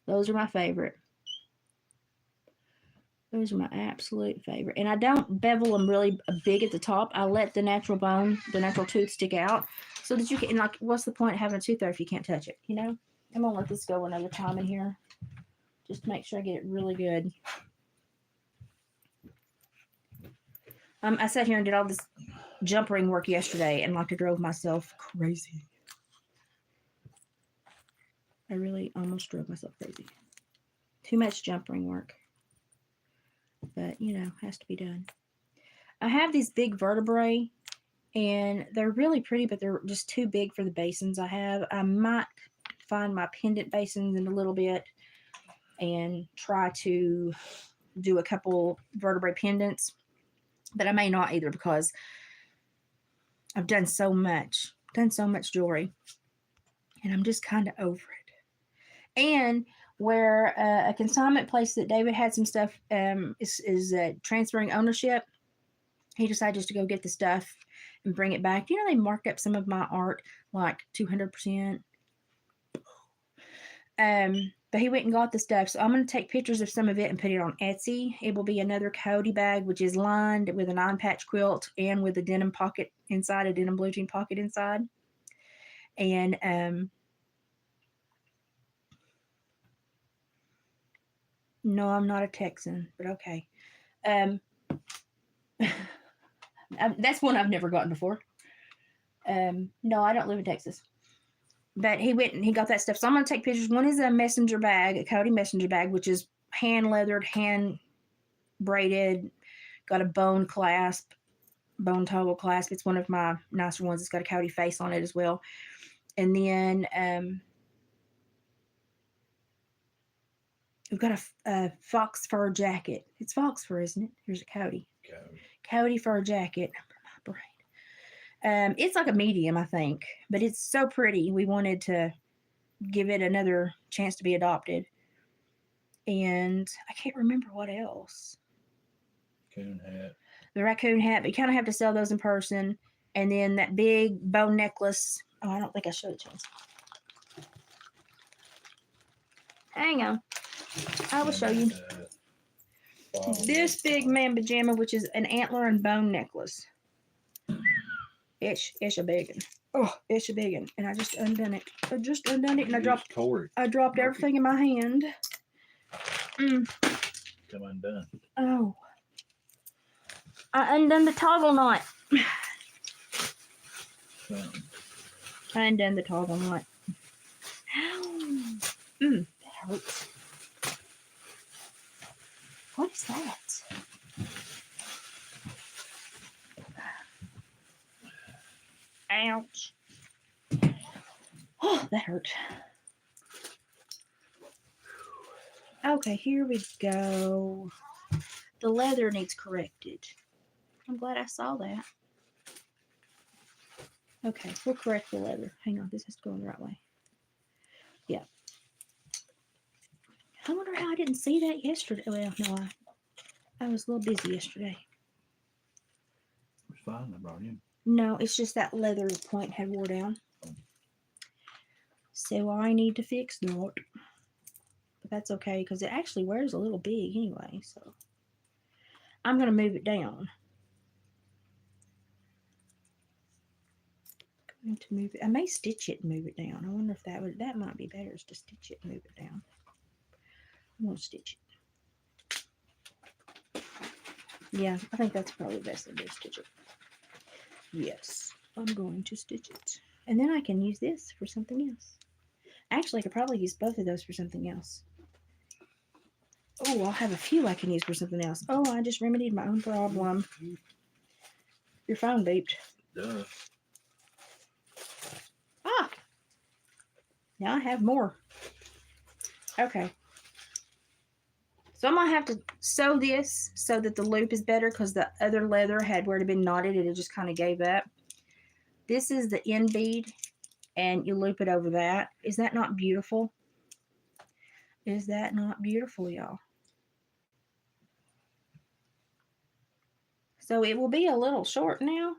Those are my favorite. Those are my absolute favorite. And I don't bevel them really big at the top. I let the natural bone, the natural tooth stick out so that you can, like, what's the point of having a tooth there if you can't touch it, you know? I'm going to let this go another time in here just to make sure I get it really good. I sat here and did all this jump ring work yesterday and like I drove myself crazy. I really almost drove myself crazy. Too much jump ring work. But, you know, has to be done. I have these big vertebrae, and they're really pretty, but they're just too big for the basins I have. I might find my pendant basins in a little bit and try to do a couple vertebrae pendants. But I may not either because I've done so much jewelry, and I'm just kind of over it. And where a consignment place that David had some stuff is transferring ownership, he decided just to go get the stuff and bring it back. You know, they marked up some of my art like 200%. But he went and got the stuff. So I'm going to take pictures of some of it and put it on Etsy. It will be another Cody bag, which is lined with a 9-patch quilt and with a denim pocket inside, a denim blue jean pocket inside. And no, I'm not a Texan, but okay. That's one I've never gotten before. No, I don't live in Texas. But he went and he got that stuff. So I'm going to take pictures. One is a messenger bag, a Cody messenger bag, which is hand leathered, hand braided, got a bone clasp, bone toggle clasp. It's one of my nicer ones. It's got a Cody face on it as well. And then we've got a fox fur jacket. It's fox fur, isn't it? Here's a Cody. Cody fur jacket. It's like a medium, I think, but it's so pretty. We wanted to give it another chance to be adopted. And I can't remember what else. Raccoon hat. The raccoon hat, but you kind of have to sell those in person. And then that big bone necklace. Oh, I don't think I showed it to you. Hang on. I will show you. This big man pajama, which is an antler and bone necklace. It's a big one. Oh, it's a big one. And I just undone it. And I dropped everything in my hand. Come undone. Oh. I undone the toggle knot. I undone the toggle knot. Ow. That hurts. What is that? Ouch. Oh, that hurt. Okay, here we go. The leather needs corrected. I'm glad I saw that. Okay, we'll correct the leather. Hang on, this is going the right way. Yeah. I wonder how I didn't see that yesterday. Well, no, I was a little busy yesterday. It's fine, I brought him. No, it's just that leather point had wore down. So I need to fix that. But that's okay because it actually wears a little big anyway. So I'm going to move it down. Going to move it. I may stitch it and move it down. I wonder if that might be better is to stitch it and move it down. I'm going to stitch it. Yeah, I think that's probably the best thing to stitch it. Yes, I'm going to stitch it. And then I can use this for something else. Actually, I could probably use both of those for something else. Oh, I'll have a few I can use for something else. Oh, I just remedied my own problem. Your phone beeped. Duh. Ah! Now I have more. Okay. So I'm going to have to sew this so that the loop is better because the other leather had where it had been knotted and it just kind of gave up. This is the end bead and you loop it over that. Is that not beautiful? Is that not beautiful, y'all? So it will be a little short now.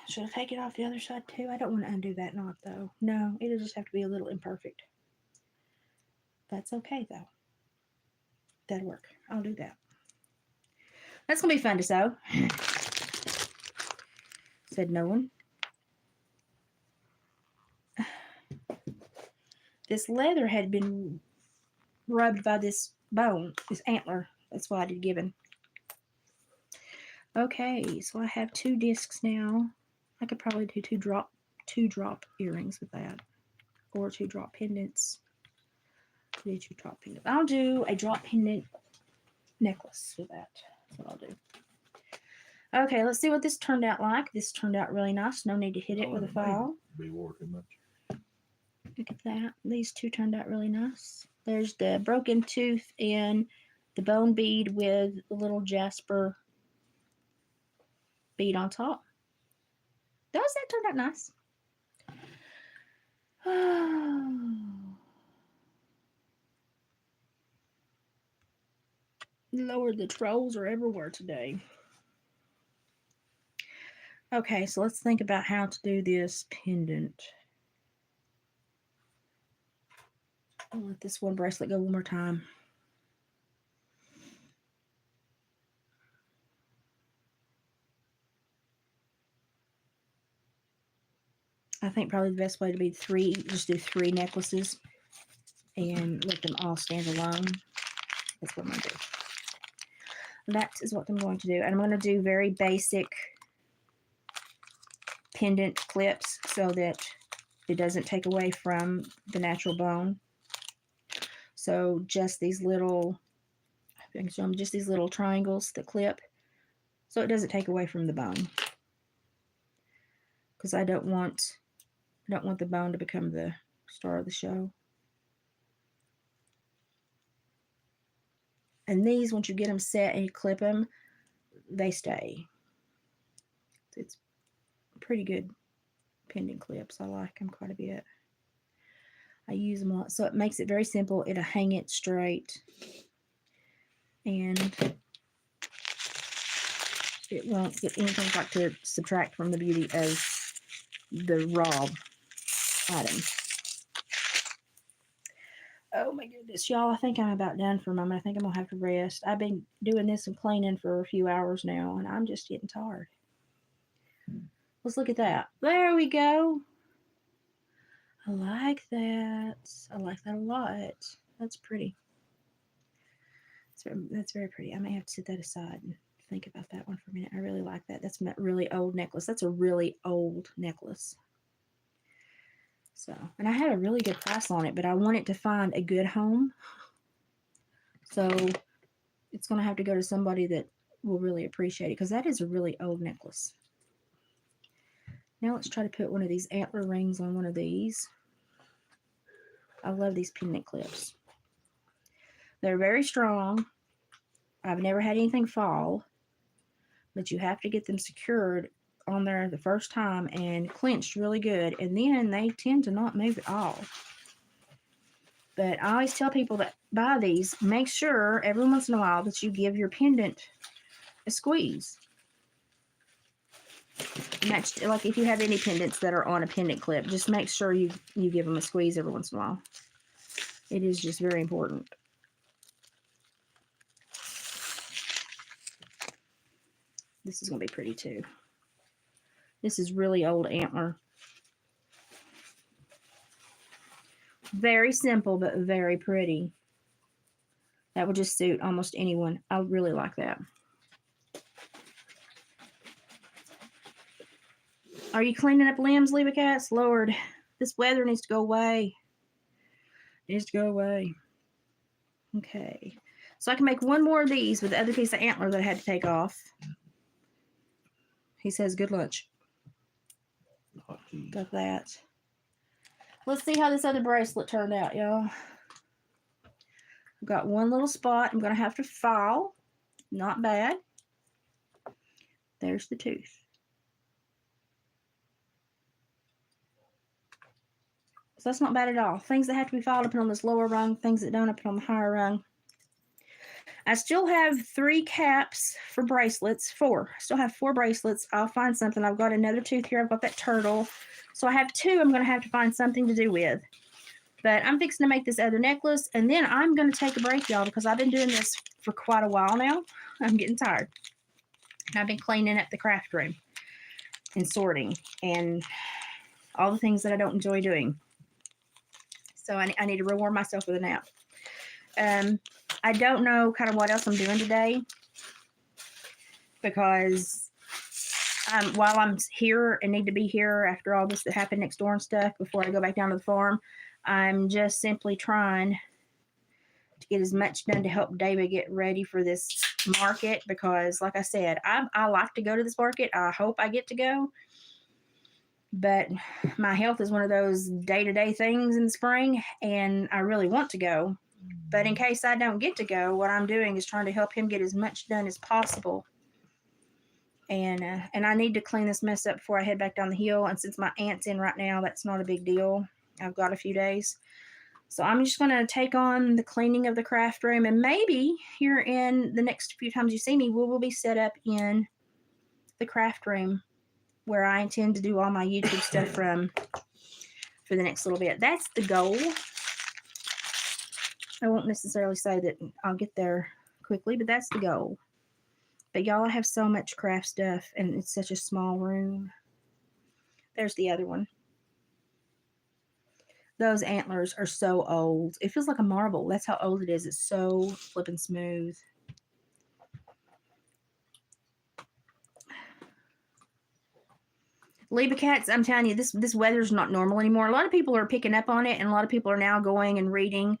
Should I take it off the other side too? I don't want to undo that knot though. No, it'll just have to be a little imperfect. That's okay though. That'll work. I'll do that. That's going to be fun to sew. Said no one. This leather had been rubbed by this bone, this antler. That's why I did given. Okay, so I have 2 discs now. I could probably do two drop earrings with that, or 2 drop pendants. I'll do a drop pendant necklace with that. That's what I'll do. Okay, let's see what this turned out like. This turned out really nice. No need to hit it with a file. Be working much. Look at that. These 2 turned out really nice. There's the broken tooth and the bone bead with the little jasper bead on top. That turned out nice. Lord, the trolls are everywhere today. Okay, so let's think about how to do this pendant. I'll let this one bracelet go one more time. I think probably the best way to be just do 3 necklaces and let them all stand alone. That's what I'm going to do. That is what I'm going to do. And I'm going to do very basic pendant clips so that it doesn't take away from the natural bone. So just these little, I can show them just these little triangles that clip so it doesn't take away from the bone. Because I don't want the bone to become the star of the show. And these, once you get them set and you clip them, they stay. It's pretty good pendant clips. I like them quite a bit. I use them a lot. So it makes it very simple. It'll hang it straight. And it won't get anything like to subtract from the beauty of the raw item. Oh my goodness, y'all, I think I'm about done for a moment. I think I'm going to have to rest. I've been doing this and cleaning for a few hours now, and I'm just getting tired. Let's look at that. There we go. I like that. I like that a lot. That's pretty. That's very pretty. I may have to set that aside and think about that one for a minute. I really like that. That's a really old necklace. That's a really old necklace. So, and I had a really good price on it, but I wanted to find a good home. So it's going to have to go to somebody that will really appreciate it, because that is a really old necklace. Now let's try to put one of these antler rings on one of these. I love these pendant clips. They're very strong. I've never had anything fall, but you have to get them secured on there the first time and clenched really good, and then they tend to not move at all. But I always tell people that buy these, make sure every once in a while that you give your pendant a squeeze. Like if you have any pendants that are on a pendant clip, just make sure you give them a squeeze every once in a while. It is just very important. This is going to be pretty too. This is really old antler. Very simple, but very pretty. That would just suit almost anyone. I really like that. Are you cleaning up limbs, Leva Cats? Lord, this weather needs to go away. It needs to go away. Okay. So I can make one more of these with the other piece of antler that I had to take off. He says, good lunch. Got that. Let's see how this other bracelet turned out, y'all. I've got one little spot. I'm going to have to file. Not bad. There's the tooth. So that's not bad at all. Things that have to be filed, I put on this lower rung. Things that don't, I put on the higher rung. I still have 3 caps for bracelets. 4. I still have 4 bracelets. I'll find something. I've got another tooth here. I've got that turtle. So I have 2 I'm going to have to find something to do with. But I'm fixing to make this other necklace. And then I'm going to take a break, y'all, because I've been doing this for quite a while now. I'm getting tired. And I've been cleaning up the craft room and sorting and all the things that I don't enjoy doing. So I need to reward myself with a nap. I don't know kind of what else I'm doing today, because while I'm here and need to be here after all this that happened next door and stuff, before I go back down to the farm, I'm just simply trying to get as much done to help David get ready for this market, because like I said, I like to go to this market. I hope I get to go. But my health is one of those day-to-day things in the spring, and I really want to go. But in case I don't get to go, what I'm doing is trying to help him get as much done as possible. And I need to clean this mess up before I head back down the hill. And since my aunt's in right now, that's not a big deal. I've got a few days. So I'm just going to take on the cleaning of the craft room. And maybe here in the next few times you see me, we will be set up in the craft room where I intend to do all my YouTube stuff from for the next little bit. That's the goal. I won't necessarily say that I'll get there quickly, but that's the goal. But y'all, I have so much craft stuff, and it's such a small room. There's the other one. Those antlers are so old. It feels like a marble. That's how old it is. It's so flippin' smooth. Libra cats, I'm telling you, this weather's not normal anymore. A lot of people are picking up on it, and a lot of people are now going and reading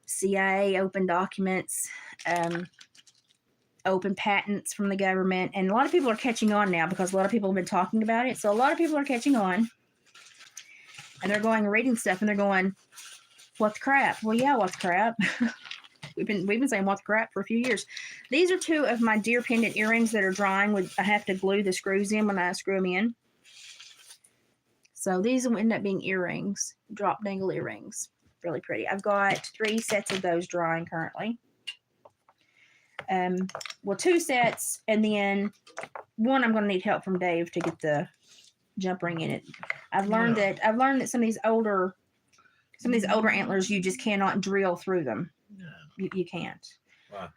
CIA open documents, open patents from the government, and a lot of people are catching on now because a lot of people have been talking about it. So a lot of people are catching on, and they're going and reading stuff, and they're going, "What the crap?" Well, yeah, what the crap? We've been saying what the crap for a few years. These are two of my deer pendant earrings that are drying. I have to glue the screws in when I screw them in. So these will end up being earrings, drop dangle earrings. Really pretty. I've got 3 sets of those drying currently. Well, 2 sets, and then one I'm going to need help from Dave to get the jump ring in it. I've learned that some of these older antlers you just cannot drill through them. No. You can't. Why?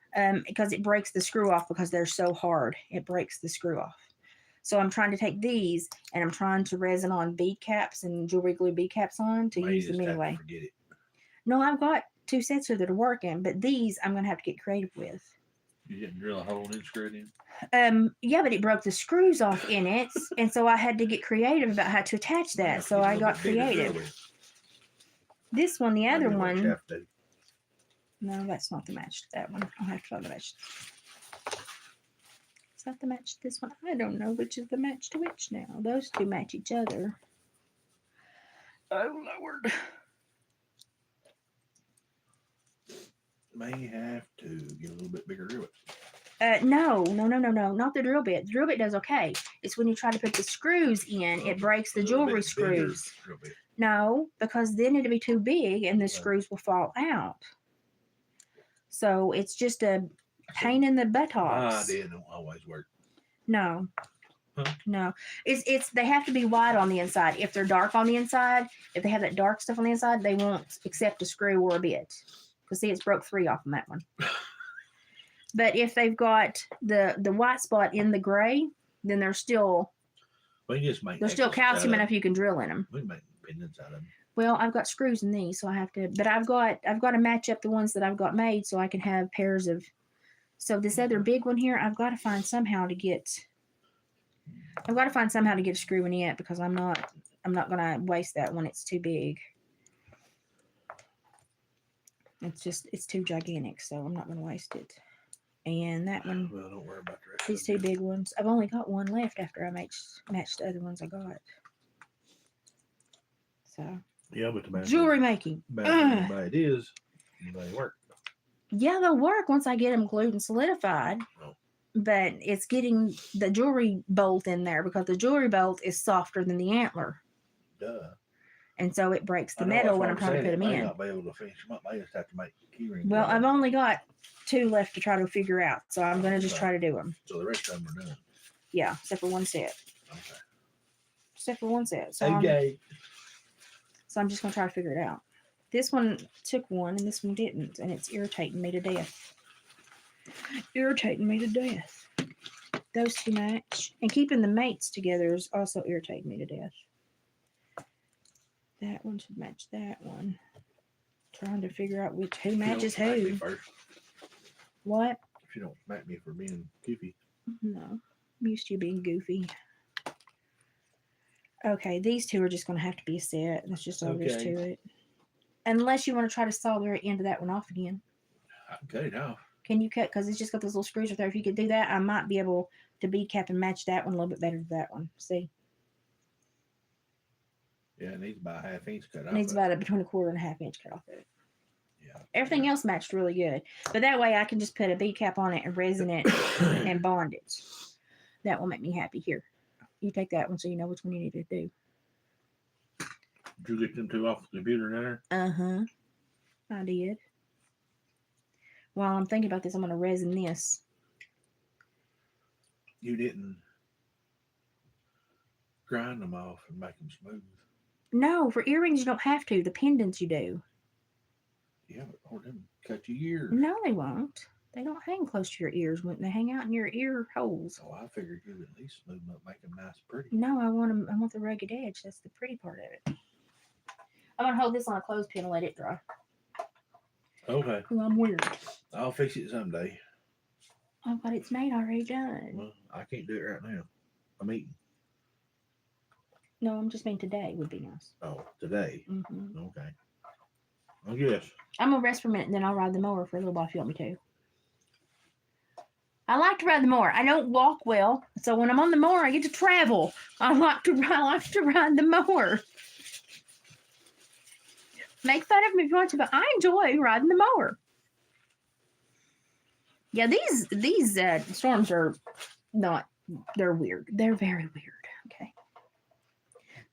Because it breaks the screw off because they're so hard. It breaks the screw off. So I'm trying to take these and I'm trying to resin on bead caps and jewelry glue bead caps on to use them anyway. Forget it. No, I've got 2 sets that are working, but these I'm going to have to get creative with. You didn't drill a hole and screw it in? Yeah, but it broke the screws off in it, and so I had to get creative about how to attach that. So I got creative. This one, the other one. No, that's not the match to that one. I'll have to find the match. Is that the match to this one? I don't know which is the match to which now. Those 2 match each other. Oh, Lord. May have to get a little bit bigger drill bit. No. Not the drill bit. The drill bit does okay. It's when you try to put the screws in, it breaks the jewelry screws. No, because then it'll be too big and the screws will fall out. So it's just a pain in the buttocks. They don't always work. No. Huh? No. It's they have to be white on the inside. If they're dark on the inside, if they have that dark stuff on the inside, they won't accept a screw or a bit. Because see, it's broke 3 off on that one. But if they've got the white spot in the gray, then they're still calcium enough you can drill in them. We can make pendants out of them. Well, I've got screws in these, so I have to. But I've got to match up the ones that I've got made, so I can have pairs of. So this other big one here, I've got to find somehow to get. I've got to find somehow to get a screw in it because I'm not going to waste that one. It's too big. It's too gigantic, so I'm not going to waste it. And that one. Well, don't worry about the rest. These 2 big ones. I've only got one left after I matched the other ones I got. So. Yeah, but the jewelry making. But it is. They work. Yeah, they'll work once I get them glued and solidified. Oh. But it's getting the jewelry bolt in there because the jewelry bolt is softer than the antler. Duh. And so it breaks the metal when I'm trying to put them in. Not be able to finish them up. I just have to make key rings. Well, I've only got 2 left to try to figure out, so I'm going to just try to do them. So the rest of them are done. Yeah, except for 1 set. Okay. Except for 1 set. So okay. So I'm just going to try to figure it out. This one took 1 and this one didn't, and it's irritating me to death. Those 2 match. And keeping the mates together is also irritating me to death. That one should match that one. Trying to figure out who matches who. What? If you don't smack me for being goofy. No. I'm used to you being goofy. Okay, these 2 are just going to have to be a set. That's just all there is to it. Unless you want to try to solder the end of that one off again. I can cut it off. Can you cut? Because it's just got those little screws right there. If you could do that, I might be able to bead cap and match that one a little bit better than that one. See? Yeah, it needs about a 1/2 inch cut off. It needs about between 1/4 and a 1/2 inch cut off of it. Yeah. Everything else matched really good. But that way I can just put a bead cap on it and resin it and bond it. That will make me happy. Here, you take that one so you know which one you need to do. Did you get them two off the computer there? Uh-huh. I did. While I'm thinking about this, I'm going to resin this. You didn't grind them off and make them smooth. No, for earrings you don't have to. The pendants you do. Yeah, but or them cut your ears. No, they won't. They don't hang close to your ears when they hang out in your ear holes. So I figured you'd at least smooth them up, make them nice and pretty. No, I want them. I want the rugged edge. That's the pretty part of it. I'm gonna hold this on a clothespin and let it dry. Okay. Well, I'm weird. I'll fix it someday. Oh, but it's made already done. Well, I can't do it right now. I'm eating. No, I'm just mean today would be nice. Oh, today. Mm-hmm. Okay. I guess. I'm gonna rest for a minute and then I'll ride the mower for a little while if you want me to. I like to ride the mower. I don't walk well, so when I'm on the mower, I get to travel. I like to ride the mower. Make fun of me if you want to, but I enjoy riding the mower. Yeah, these storms are not. They're weird. They're very weird. Okay.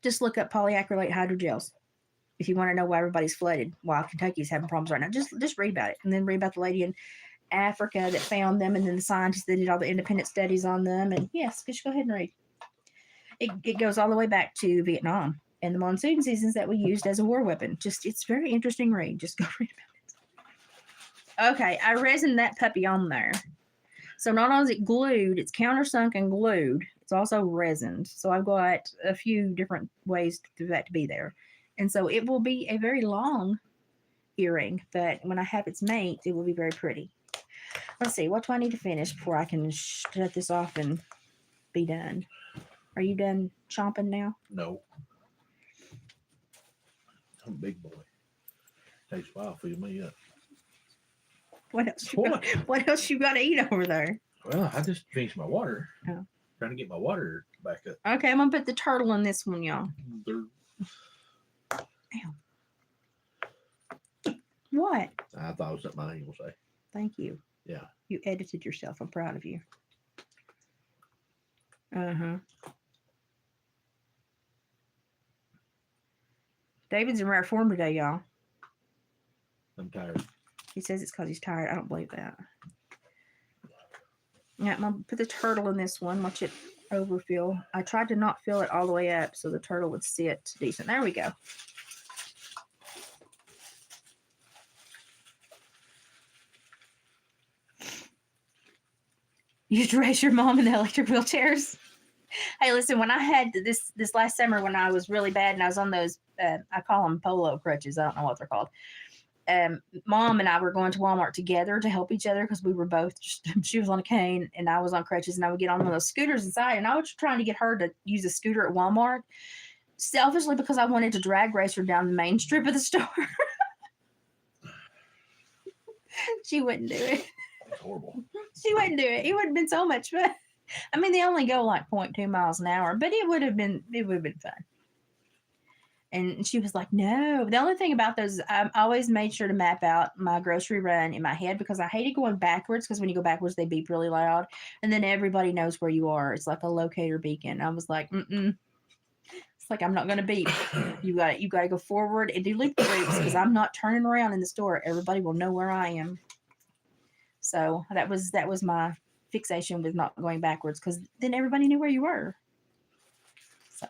Just look up polyacrylate hydrogels if you want to know why everybody's flooded while Kentucky's having problems right now. Just read about it, and then read about the lady in Africa that found them, and then the scientists that did all the independent studies on them. And yes, just go ahead and read. It goes all the way back to Vietnam and the monsoon seasons that we used as a war weapon. It's very interesting read. Just go read about it. Okay, I resined that puppy on there. So not only is it glued, it's countersunk and glued. It's also resined. So I've got a few different ways for that to be there. And so it will be a very long earring, but when I have its mate, it will be very pretty. Let's see, what do I need to finish before I can shut this off and be done? Are you done chomping now? No. I'm a big boy. Takes a while to fill me up. What else you got to eat over there? Well, I just finished my water. Oh. Trying to get my water back up. Okay, I'm going to put the turtle in this one, y'all. What? I thought it was something I ain't gonna say. Thank you. Yeah. You edited yourself. I'm proud of you. Uh-huh. David's in rare form today, y'all. I'm tired. He says it's because he's tired. I don't believe that. Yeah, I'm going to put the turtle in this one. Watch it overfill. I tried to not fill it all the way up so the turtle would sit decent. There we go. You used to raise your mom in the electric wheelchairs? Hey, listen, when I had this last summer when I was really bad and I was on those, I call them polo crutches. I don't know what they're called. Mom and I were going to Walmart together to help each other because we were both, she was on a cane and I was on crutches, and I would get on one of those scooters inside, and I was trying to get her to use a scooter at Walmart selfishly because I wanted to drag race her down the main strip of the store. She wouldn't do it. It's horrible. She wouldn't do it. It would have been so much fun. I mean, they only go like 0.2 miles an hour, but it would have been fun. And she was like, no. The only thing about those is I always made sure to map out my grocery run in my head because I hated going backwards, because when you go backwards, they beep really loud. And then everybody knows where you are. It's like a locator beacon. I was like, It's like, I'm not going to beep. You got to go forward and do loop loops because I'm not turning around in the store. Everybody will know where I am. So that was my fixation with not going backwards, because then everybody knew where you were. So.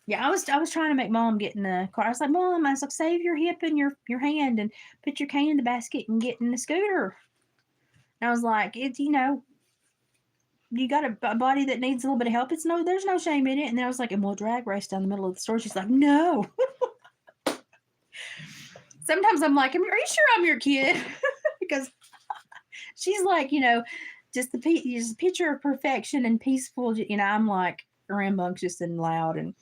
Yeah, I was trying to make Mom get in the car. I was like, Mom, I was like, save your hip and your hand and put your cane in the basket and get in the scooter. And I was like, it's, you got a body that needs a little bit of help. There's no shame in it. And then I was like, and we'll drag race down the middle of the store. She's like, no. Sometimes I'm like, are you sure I'm your kid? Because she's like, just the picture of perfection and peaceful. I'm like rambunctious and loud, and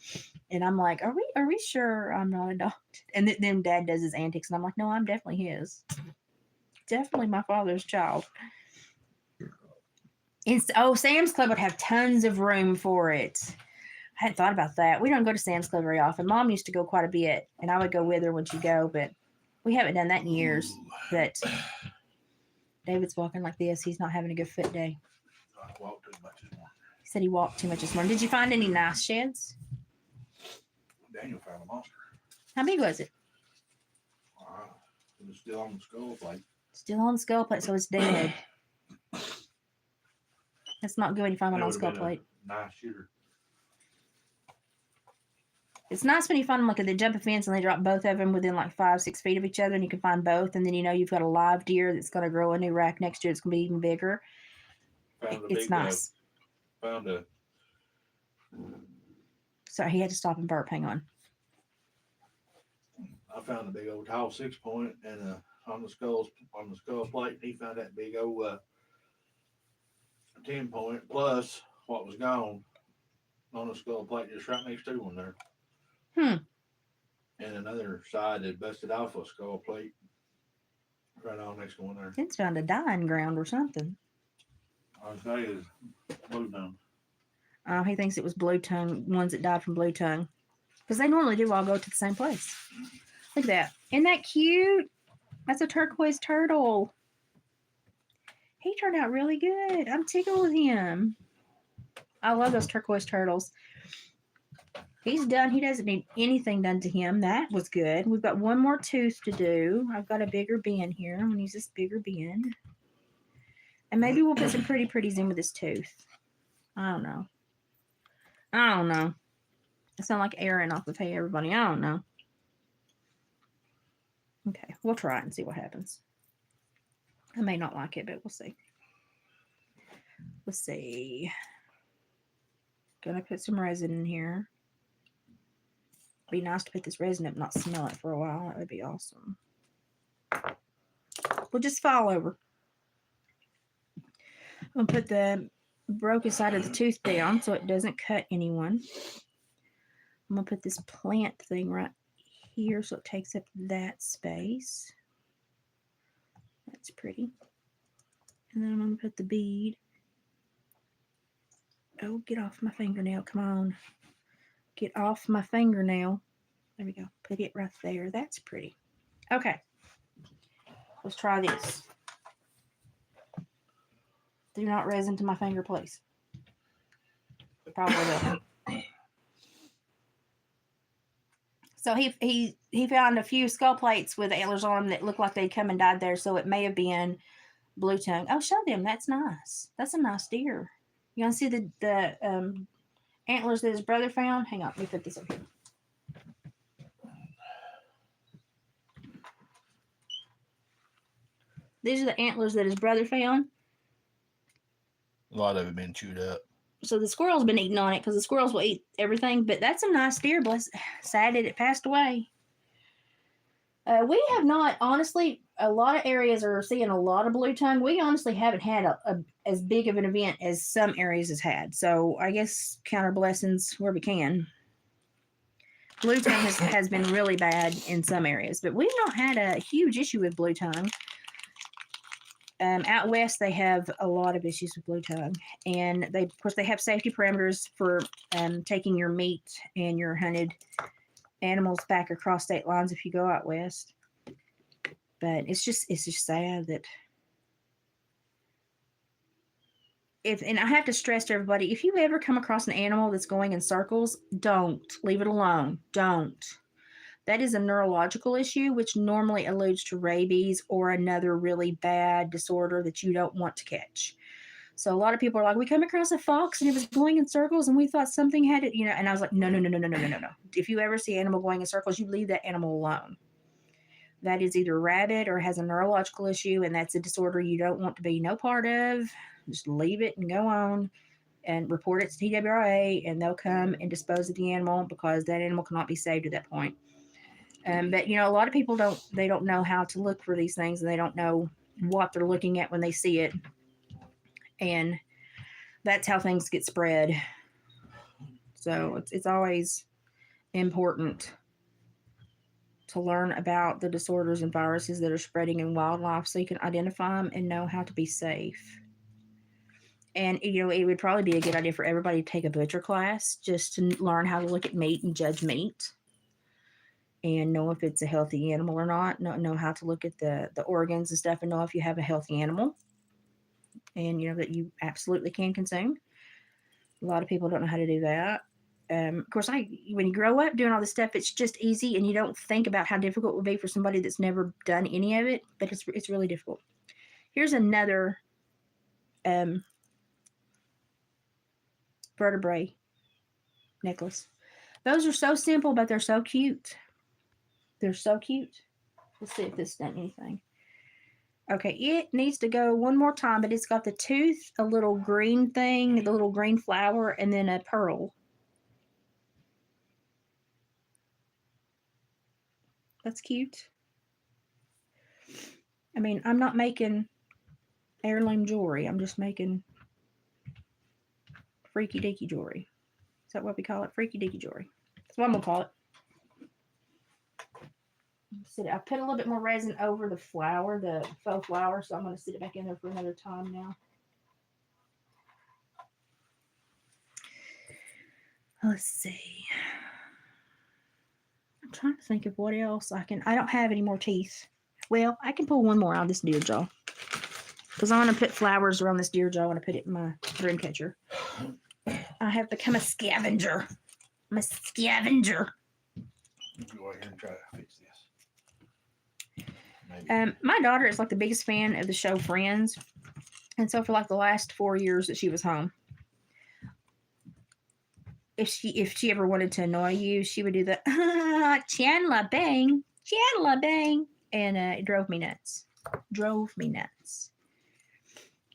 I'm like, are we sure I'm not adopted? And then Dad does his antics, and I'm like, no, I'm definitely his. Definitely my father's child. And Sam's Club would have tons of room for it. I hadn't thought about that. We don't go to Sam's Club very often. Mom used to go quite a bit, and I would go with her when she'd go, but We haven't done that in years. But David's walking like this. He's not having a good foot day. I walked too much this morning. He said he walked too much this morning. Did you find any nice sheds? Daniel found a monster. How big was it? It was still on the skull plate. Still on the skull plate, so it's dead. That's not good when you find one That on would've skull been a plate. nice shooter. It's nice when you find them like they jump a fence and they drop both of them within like 5-6 feet of each other, and you can find both, and then you know you've got a live deer that's going to grow a new rack next year. It's going to be even bigger. It's nice. Found a. Sorry, he had to stop and burp. Hang on. I found a big old tall 6-point and on the skull plate. And he found that big old 10-point plus what was gone on the skull plate, just right next to one there. And another side that busted off a skull plate right on next to one there. It's found a dying ground or something. I was saying is blue tongue. He thinks it was blue tongue, ones that died from blue tongue. Because they normally do all go to the same place. Look at that. Isn't that cute? That's a turquoise turtle. He turned out really good. I'm tickled with him. I love those turquoise turtles. He's done. He doesn't need anything done to him. That was good. We've got one more tooth to do. I've got a bigger bin here. I'm going to use this bigger bin. And maybe we'll put some pretties in with this tooth. I don't know. I sound like Aaron off of Hey Everybody. I don't know. Okay, we'll try it and see what happens. I may not like it, but we'll see. Let's see. Gonna put some resin in here. Be nice to put this resin up and not smell it for a while. That would be awesome. We'll just fall over. I'm gonna put the broken side of the tooth down so it doesn't cut anyone. I'm gonna put this plant thing right here so it takes up that space. That's pretty. And then I'm gonna put the bead. Oh, get off my fingernail. Come on. Get off my fingernail. There we go. Put it right there. That's pretty. Okay. Let's try this. Do not resin to my finger, please. Probably will. So he found a few skull plates with antlers on them that looked like they'd come and died there. So it may have been blue tongue. Oh, show them. That's nice. That's a nice deer. You want to see the antlers that his brother found? Hang on. Let me put this up here. These are the antlers that his brother found. A lot of it been chewed up. So the squirrel's been eating on it because the squirrels will eat everything. But that's a nice deer. Sad that it passed away. We have not, honestly, a lot of areas are seeing a lot of blue tongue. We honestly haven't had as big of an event as some areas has had. So I guess count our blessings where we can. Blue tongue has been really bad in some areas, but we've not had a huge issue with blue tongue. Out west, they have a lot of issues with blue tongue, and of course they have safety parameters for taking your meat and your hunted animals back across state lines if you go out west. But it's just sad that and I have to stress to everybody, if you ever come across an animal that's going in circles, don't leave it alone. Don't. That is a neurological issue, which normally alludes to rabies or another really bad disorder that you don't want to catch. So a lot of people are like, we come across a fox and it was going in circles and we thought something had it, and I was like, no. If you ever see an animal going in circles, you leave that animal alone. That is either rabid or has a neurological issue, and that's a disorder you don't want to be no part of. Just leave it and go on and report it to TWRA, and they'll come and dispose of the animal because that animal cannot be saved at that point. But a lot of people don't know how to look for these things, and they don't know what they're looking at when they see it. And that's how things get spread. So it's always important to learn about the disorders and viruses that are spreading in wildlife so you can identify them and know how to be safe. And, it would probably be a good idea for everybody to take a butcher class just to learn how to look at meat and judge meat. and know if it's a healthy animal or not. Know how to look at the organs and stuff and know if you have a healthy animal, and that you absolutely can consume. A lot of people don't know how to do that. Of course, when you grow up doing all this stuff, it's just easy, and you don't think about how difficult it would be for somebody that's never done any of it. But it's really difficult. Here's another vertebrae necklace. Those are so simple, but they're so cute. They're so cute. Let's see if this done anything. Okay, it needs to go one more time, but it's got the tooth, a little green thing, the little green flower, and then a pearl. That's cute. I mean, I'm not making heirloom jewelry. I'm just making freaky deaky jewelry. Is that what we call it? Freaky deaky jewelry. That's what I'm going to call it. I put a little bit more resin over the flower, the faux flower, so I'm going to sit it back in there for another time now. Let's see. I'm trying to think of what else I don't have any more teeth. Well, I can pull one more out of this deer jaw. Because I want to put flowers around this deer jaw. I want to put it in my dream catcher. I have become a scavenger. I'm a scavenger. Go ahead and try to fix this. My daughter is like the biggest fan of the show Friends. And so for like the last 4 years that she was home, if she ever wanted to annoy you, she would do the Chandler bang, and it drove me nuts.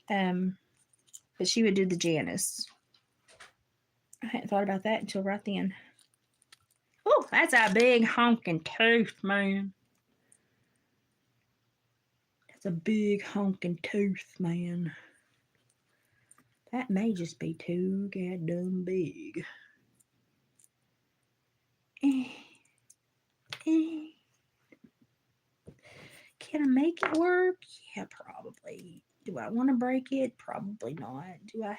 But she would do the Janice. I hadn't thought about that until right then. Oh, that's a big honking tooth, man. That's a big honking tooth, man. That may just be too goddamn big. Can I make it work? Yeah, probably. Do I want to break it? Probably not. Do I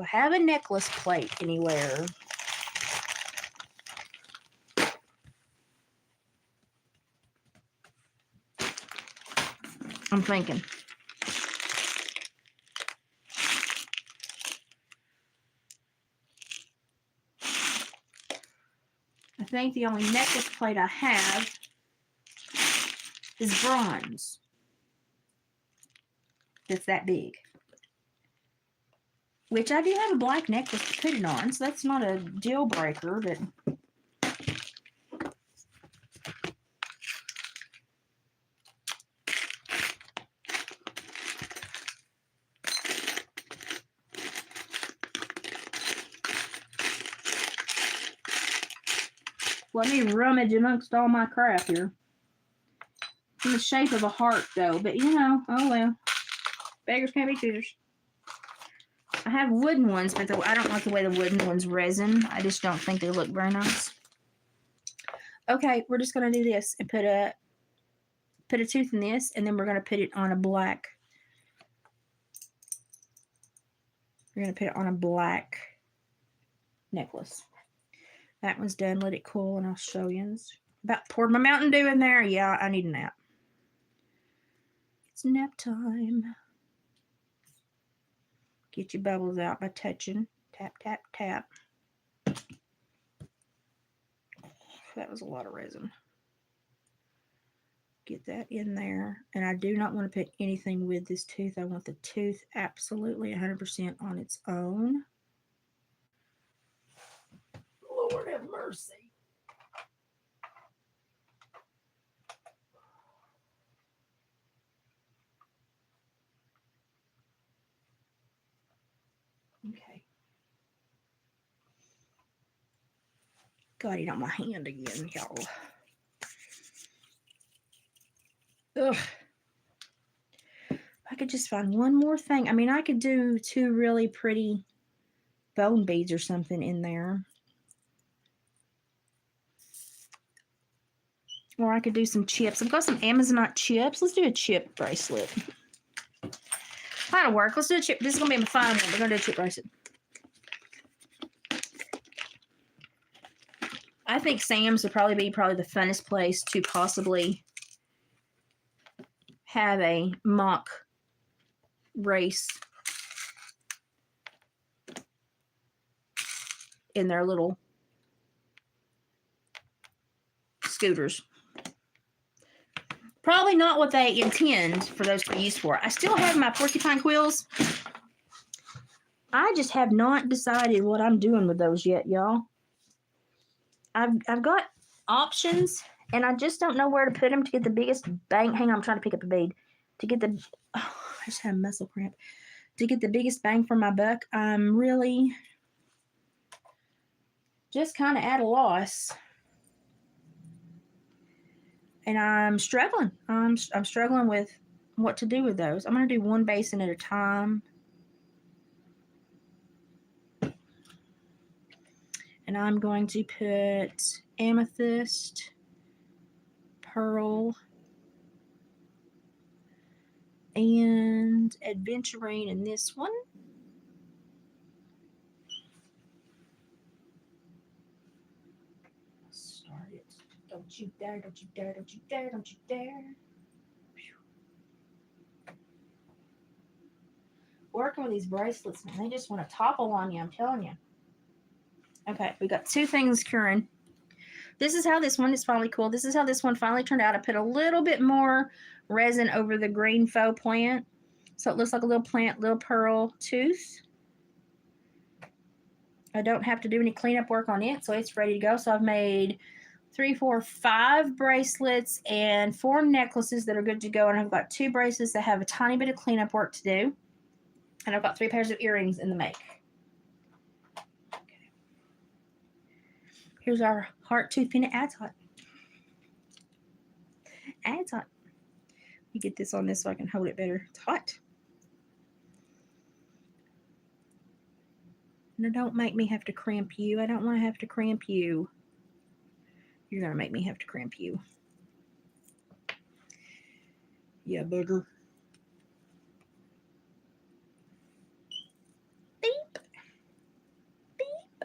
have a necklace plate anywhere? I'm thinking. I think the only necklace plate I have is bronze. That's that big. Which I do have a black necklace to put it on, so that's not a deal breaker, but let me rummage amongst all my crap here. It's in the shape of a heart, though, but oh well. Beggars can't be choosers. I have wooden ones, but I don't like the way the wooden ones resin. I just don't think they look very nice. Okay, we're just going to do this and put a tooth in this, and then we're going to put it on a black. We're going to put it on a black necklace. That one's done. Let it cool, and I'll show you. About poured my Mountain Dew in there. Yeah, I need a nap. It's nap time. Get your bubbles out by touching. Tap, tap, tap. That was a lot of resin. Get that in there. And I do not want to put anything with this tooth. I want the tooth absolutely 100% on its own. Lord have mercy. Okay. Got it on my hand again, y'all. Ugh. I could just find one more thing. I mean, I could do 2 really pretty bone beads or something in there. Or I could do some chips. I've got some Amazonite chips. Let's do a chip bracelet. That'll work. Let's do a chip. This is going to be my final one. We're going to do a chip bracelet. I think Sam's would probably be the funnest place to possibly have a mock race in their little scooters. Probably not what they intend for those to be used for. I still have my porcupine quills. I just have not decided what I'm doing with those yet, y'all. I've got options, and I just don't know where to put them to get the biggest bang. Hang on, I'm trying to pick up a bead. To get the, oh, I just had a muscle cramp. To get the biggest bang for my buck, I'm really just kind of at a loss. And I'm struggling. I'm struggling with what to do with those. I'm going to do one basin at a time. And I'm going to put amethyst, pearl, and adventurine in this one. Start it. Don't you dare, don't you dare, don't you dare, don't you dare. Working with these bracelets, man, they just want to topple on you, I'm telling you. Okay, we got two things curing. This is how this one is finally cool. This is how this one finally turned out. I put a little bit more resin over the green faux plant. So it looks like a little plant, little pearl tooth. I don't have to do any cleanup work on it, so it's ready to go. So I've made 3, 4, 5 bracelets and 4 necklaces that are good to go. And I've got 2 bracelets that have a tiny bit of cleanup work to do. And I've got 3 pairs of earrings in the make. Here's our heart tooth pin. It adds hot. Adds hot. You get this on this so I can hold it better. It's hot. No, don't make me have to cramp you. I don't want to have to cramp you. You're going to make me have to cramp you. Yeah, booger. Beep. Beep.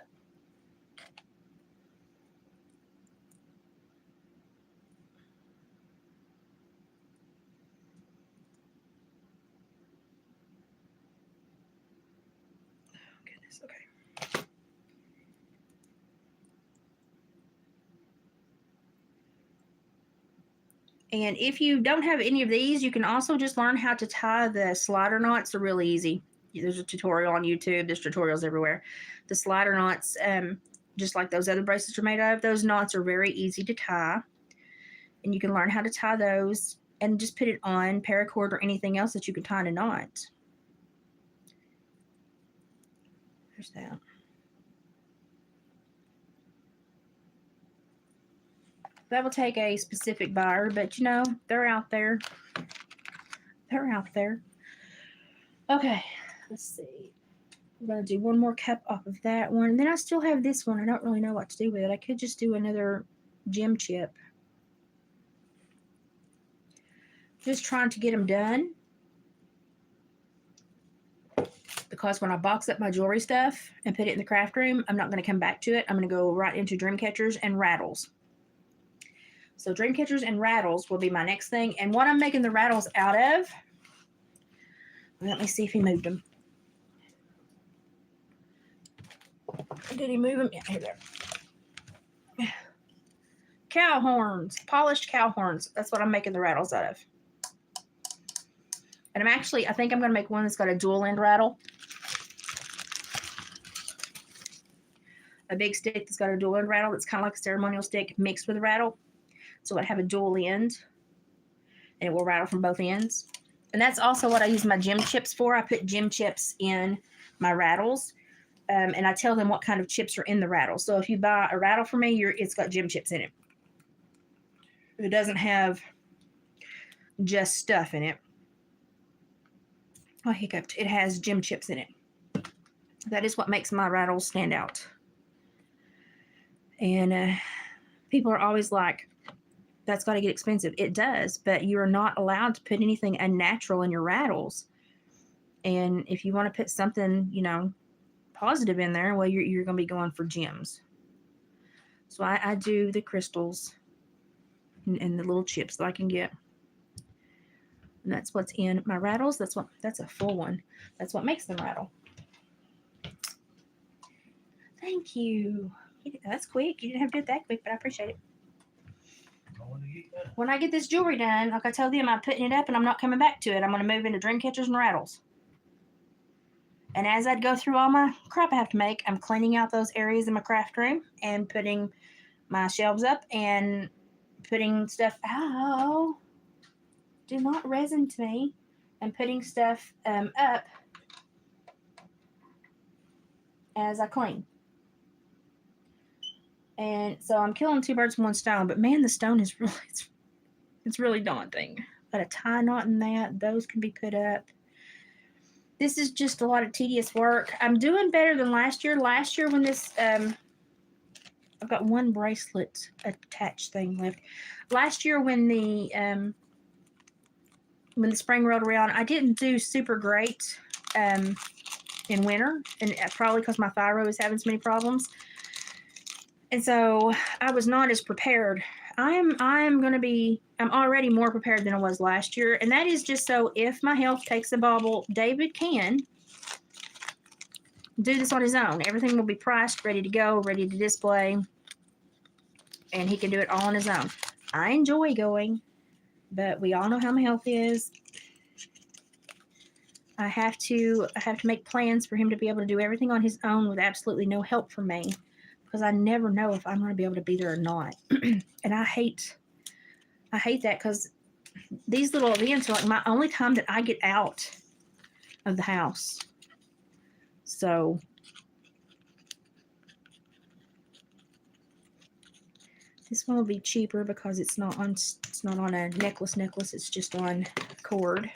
Oh, goodness. Okay. And if you don't have any of these, you can also just learn how to tie the slider knots. They're really easy. There's a tutorial on YouTube. There's tutorials everywhere. The slider knots, just like those other bracelets are made of, those knots are very easy to tie. And you can learn how to tie those and just put it on paracord or anything else that you can tie in a knot. There's that. That will take a specific buyer, but you know, they're out there. They're out there. Okay, let's see. I'm going to do one more cup off of that one. And then I still have this one. I don't really know what to do with it. I could just do another gem chip. Just trying to get them done. Because when I box up my jewelry stuff and put it in the craft room, I'm not going to come back to it. I'm going to go right into dream catchers and rattles. So dream catchers and rattles will be my next thing. And what I'm making the rattles out of, let me see if he moved them. Did he move them? Yeah, here they are. Cow horns, polished cow horns. That's what I'm making the rattles out of. And I think I'm going to make one that's got a dual end rattle. A big stick that's got a dual end rattle. That's kind of like a ceremonial stick mixed with a rattle. So it'll have a dual end. And it will rattle from both ends. And that's also what I use my gem chips for. I put gem chips in my rattles. And I tell them what kind of chips are in the rattle. So if you buy a rattle from me, it's got gem chips in it. It doesn't have just stuff in it. I hiccuped. It has gem chips in it. That is what makes my rattles stand out. And people are always like, that's got to get expensive. It does, but you're not allowed to put anything unnatural in your rattles. And if you want to put something, positive in there, well, you're going to be going for gems. So I do the crystals and the little chips that I can get. And that's what's in my rattles. That's a full one. That's what makes them rattle. Thank you. That's quick. You didn't have to do it that quick, but I appreciate it. When I get this jewelry done, like I told them, I'm putting it up and I'm not coming back to it. I'm going to move into dream catchers and rattles. And as I go through all my crap I have to make, I'm cleaning out those areas in my craft room and putting my shelves up and putting stuff out. Do not resin to me. And putting stuff up as I clean. And so I'm killing two birds with one stone. But man, the stone is really, it's really daunting. Got a tie knot in that. Those can be put up. This is just a lot of tedious work. I'm doing better than last year. Last year when this, I've got one bracelet attached thing left. Last year when the spring rolled around, I didn't do super great in winter, and probably because my thyroid was having so many problems. And so I was not as prepared. I'm already more prepared than I was last year. And that is just so if my health takes a bobble, David can do this on his own. Everything will be priced, ready to go, ready to display. And he can do it all on his own. I enjoy going, but we all know how my health is. I have to make plans for him to be able to do everything on his own with absolutely no help from me. Because I never know if I'm going to be able to be there or not. And I hate that because these little events are like my only time that I get out of the house. So this one will be cheaper because it's not on a necklace. It's just on cord.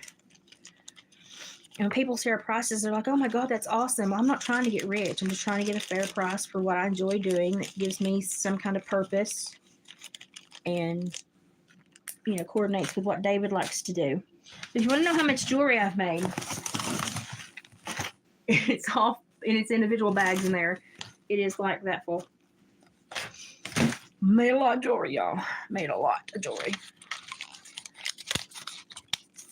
And when people see our prices, they're like, oh my God, that's awesome. Well, I'm not trying to get rich. I'm just trying to get a fair price for what I enjoy doing that gives me some kind of purpose and, coordinates with what David likes to do. If you want to know how much jewelry I've made, it's all in its individual bags in there. It is like that full. Made a lot of jewelry, y'all. Made a lot of jewelry.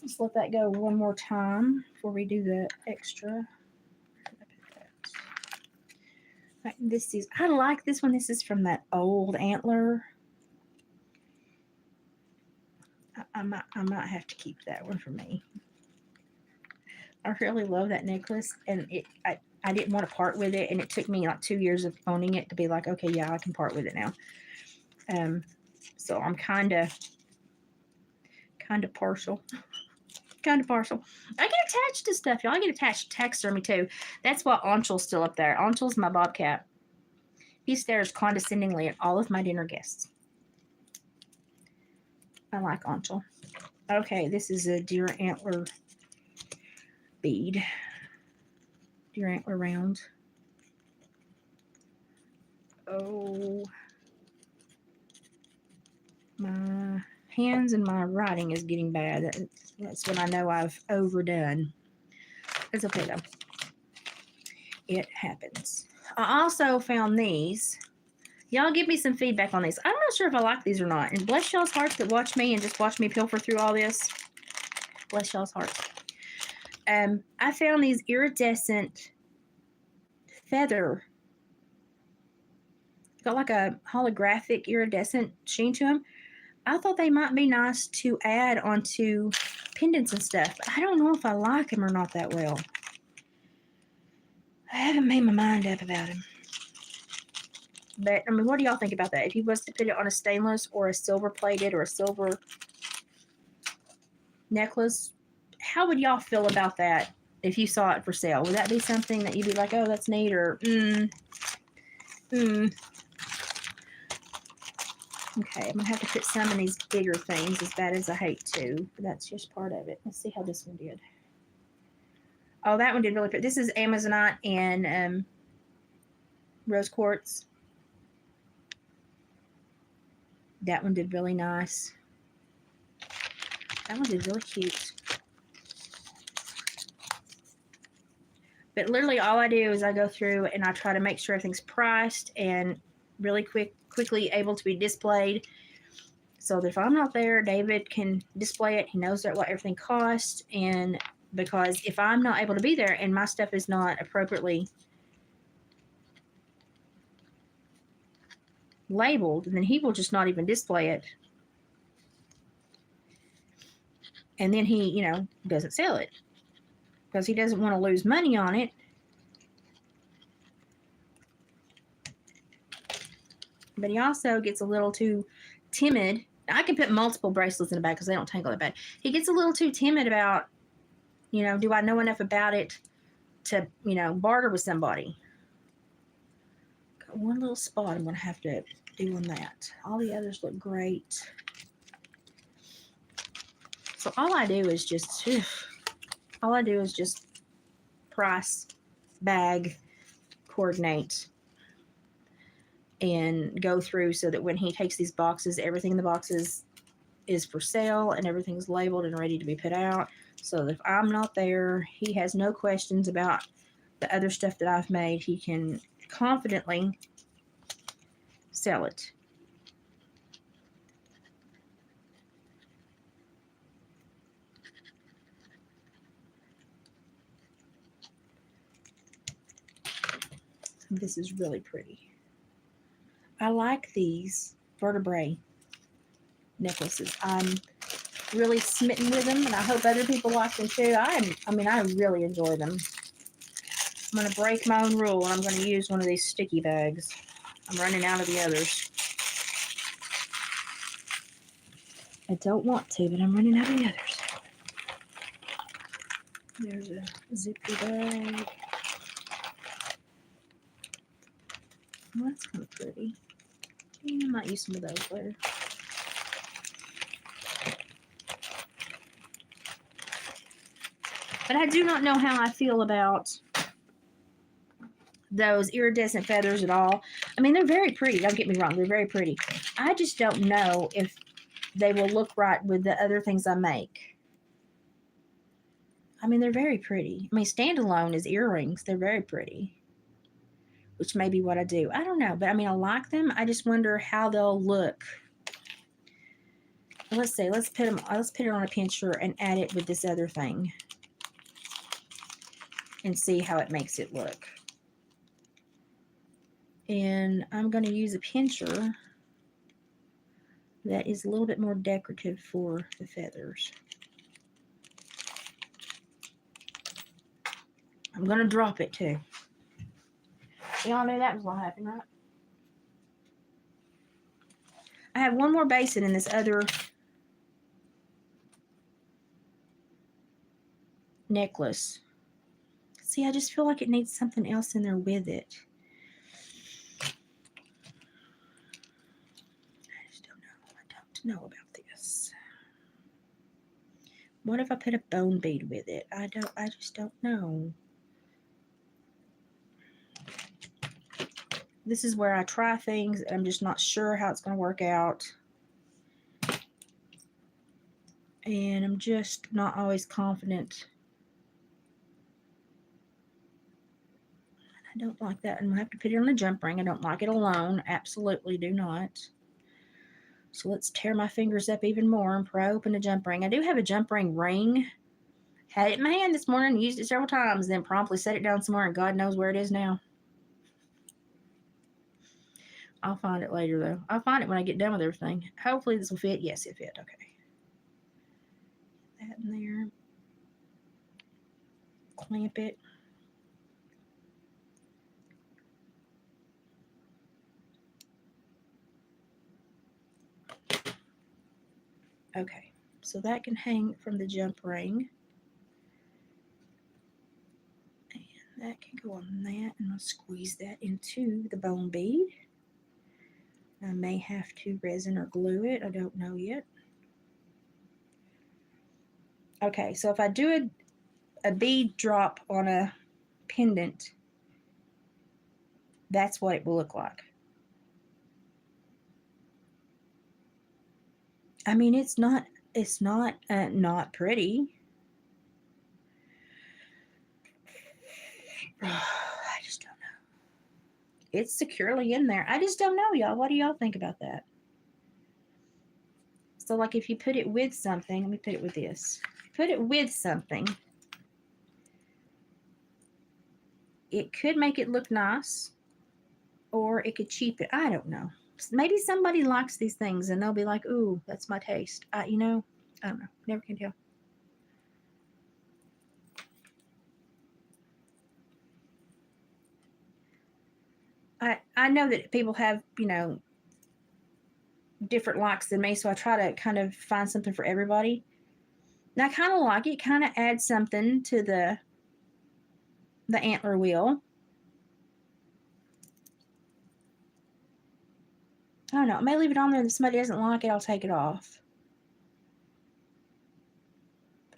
Let's let that go one more time before we do the extra. Right, I like this one. This is from that old antler. I might have to keep that one for me. I really love that necklace, and I didn't want to part with it, and it took me like 2 years of owning it to be like, okay, yeah, I can part with it now. So I'm kind of partial. Kind of partial. I get attached to stuff, y'all. I get attached to taxidermy too. That's why Anchel's still up there. Anchel's my bobcat. He stares condescendingly at all of my dinner guests. I like Anchel. Okay, this is a deer antler bead. Deer antler round. Oh, my hands and my writing is getting bad. That's when I know I've overdone. It's okay though. It happens. I also found these. Y'all give me some feedback on these. I'm not sure if I like these or not. And bless y'all's hearts that watch me and just watch me pilfer through all this. Bless y'all's hearts. I found these iridescent feather. Got like a holographic iridescent sheen to them. I thought they might be nice to add onto pendants and stuff. But I don't know if I like them or not that well. I haven't made my mind up about them. But, I mean, what do y'all think about that? If you was to put it on a stainless or a silver plated or a silver necklace, how would y'all feel about that if you saw it for sale? Would that be something that you'd be like, oh, that's neat, or Okay, I'm going to have to put some in these bigger things, as bad as I hate to. But that's just part of it. Let's see how this one did. Oh, that one did really pretty. This is Amazonite and rose quartz. That one did really nice. That one did really cute. But literally all I do is I go through and I try to make sure everything's priced and really quick quickly able to be displayed. So that if I'm not there, David can display it. He knows what everything costs. And because if I'm not able to be there and my stuff is not appropriately labeled, then he will just not even display it. And then he, doesn't sell it because he doesn't want to lose money on it. But he also gets a little too timid. I can put multiple bracelets in the bag because they don't tangle that bad. He gets a little too timid about, do I know enough about it to, barter with somebody? Got one little spot I'm going to have to do on that. All the others look great. So all I do is just price, bag, coordinate, and go through so that when he takes these boxes, everything in the boxes is for sale and everything's labeled and ready to be put out. So that if I'm not there, he has no questions about the other stuff that I've made. He can confidently sell it. This is really pretty. I like these vertebrae necklaces. I'm really smitten with them, and I hope other people like them too. I really enjoy them. I'm going to break my own rule, and I'm going to use one of these sticky bags. I'm running out of the others. I don't want to, but I'm running out of the others. There's a zippy bag. Oh, that's kind of pretty. I might use some of those later. But I do not know how I feel about those iridescent feathers at all. I mean, they're very pretty. Don't get me wrong. They're very pretty. I just don't know if they will look right with the other things I make. I mean, they're very pretty. I mean, standalone as earrings, they're very pretty. Which may be what I do. I don't know. But I mean, I like them. I just wonder how they'll look. Let's see. Let's put it on a pincher and add it with this other thing. And see how it makes it look. And I'm going to use a pincher that is a little bit more decorative for the feathers. I'm going to drop it too. Y'all knew that was going to happen, right? I have one more basin in this other necklace. See, I just feel like it needs something else in there with it. I just don't know. I don't know about this. What if I put a bone bead with it? I just don't know. This is where I try things and I'm just not sure how it's going to work out. And I'm just not always confident. I don't like that. I'm going to have to put it on a jump ring. I don't like it alone. Absolutely do not. So let's tear my fingers up even more and pry open a jump ring. I do have a jump ring ring. Had it in my hand this morning, used it several times, then promptly set it down somewhere and God knows where it is now. I'll find it later though. I'll find it when I get done with everything. Hopefully this will fit. Yes, it fit. Okay. That in there. Clamp it. Okay, so that can hang from the jump ring. And that can go on that. And I'll squeeze that into the bone bead. I may have to resin or glue it. I don't know yet. Okay, so if I do a bead drop on a pendant, that's what it will look like. I mean, it's not not pretty. I just don't know. It's securely in there. I just don't know, y'all. What do y'all think about that? So like if you put it with something, let me put it with this. Put it with something. It could make it look nice or it could cheap it. I don't know. Maybe somebody likes these things and they'll be like, ooh, that's my taste. I don't know. Never can tell. I know that people have, different likes than me, so I try to kind of find something for everybody. And I kind of like it. Kind of adds something to the antler wheel. I don't know. I may leave it on there, and if somebody doesn't like it, I'll take it off.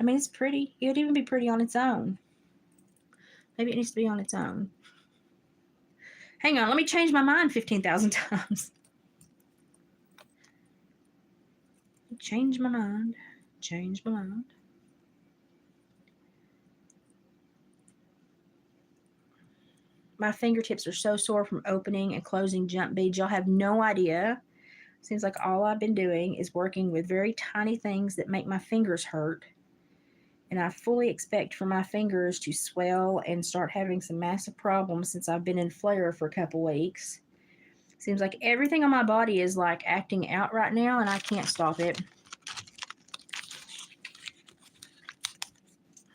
I mean, it's pretty. It would even be pretty on its own. Maybe it needs to be on its own. Hang on, let me change my mind 15,000 times. Change my mind. Change my mind. My fingertips are so sore from opening and closing jump beads. Y'all have no idea. Seems like all I've been doing is working with very tiny things that make my fingers hurt. And I fully expect for my fingers to swell and start having some massive problems since I've been in flare for a couple weeks. Seems like everything on my body is like acting out right now and I can't stop it.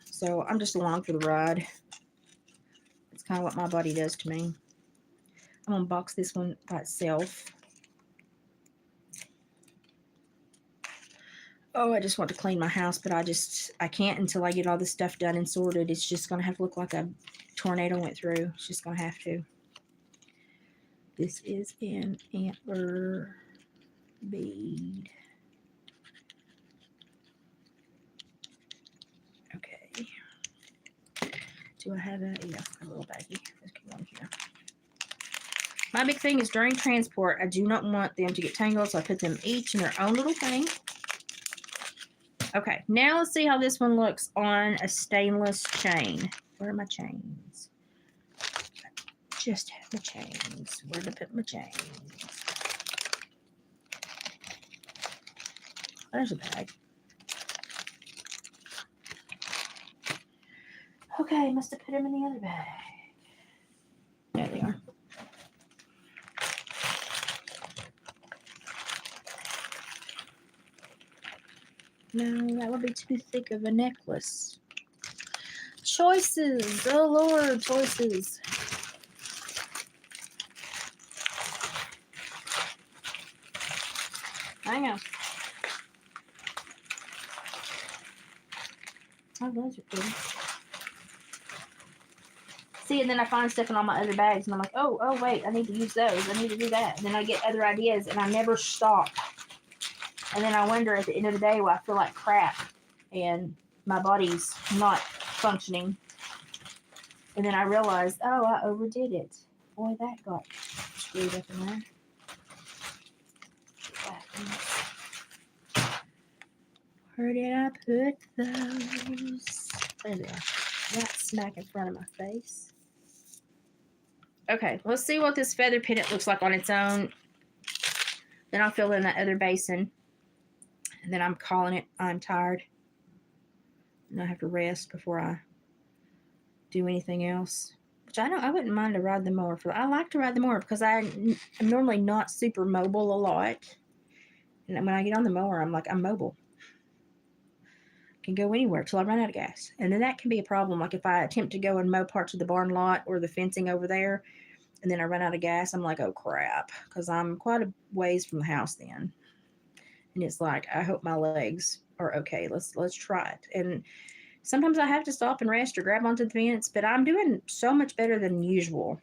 So I'm just along for the ride. It's kind of what my body does to me. I'm going to box this one by itself. Oh, I just want to clean my house, but I can't until I get all this stuff done and sorted. It's just going to have to look like a tornado went through. It's just going to have to. This is an antler bead. Okay. Do I have a little baggie? Let's get one here. My big thing is during transport, I do not want them to get tangled, so I put them each in their own little thing. Okay, now let's see how this one looks on a stainless chain. Where are my chains? Just have my chains. Where to put my chains? There's a bag. Okay, must have put them in the other bag. There they are. No, that would be too thick of a necklace. Choices. Oh, Lord, choices. Hang on. Oh, those are pretty. See, and then I find stuff in all my other bags, and I'm like, oh, wait, I need to use those. I need to do that. And then I get other ideas, and I never stop. And then I wonder at the end of the day why I feel like crap, and my body's not functioning. And then I realized, oh, I overdid it. Boy, that got screwed up in there. Where did I put those? There they are. Not smack in front of my face. Okay, let's see what this feather pendant looks like on its own. Then I'll fill in that other basin. And then I'm calling it I'm tired. And I have to rest before I do anything else. Which I wouldn't mind to ride the mower. I like to ride the mower because I'm normally not super mobile a lot. And when I get on the mower, I'm mobile. I can go anywhere till I run out of gas. And then that can be a problem. Like if I attempt to go and mow parts of the barn lot or the fencing over there, and then I run out of gas, I'm like, oh crap. Because I'm quite a ways from the house then. And it's like, I hope my legs are okay. Let's try it. And sometimes I have to stop and rest or grab onto the fence, but I'm doing so much better than usual.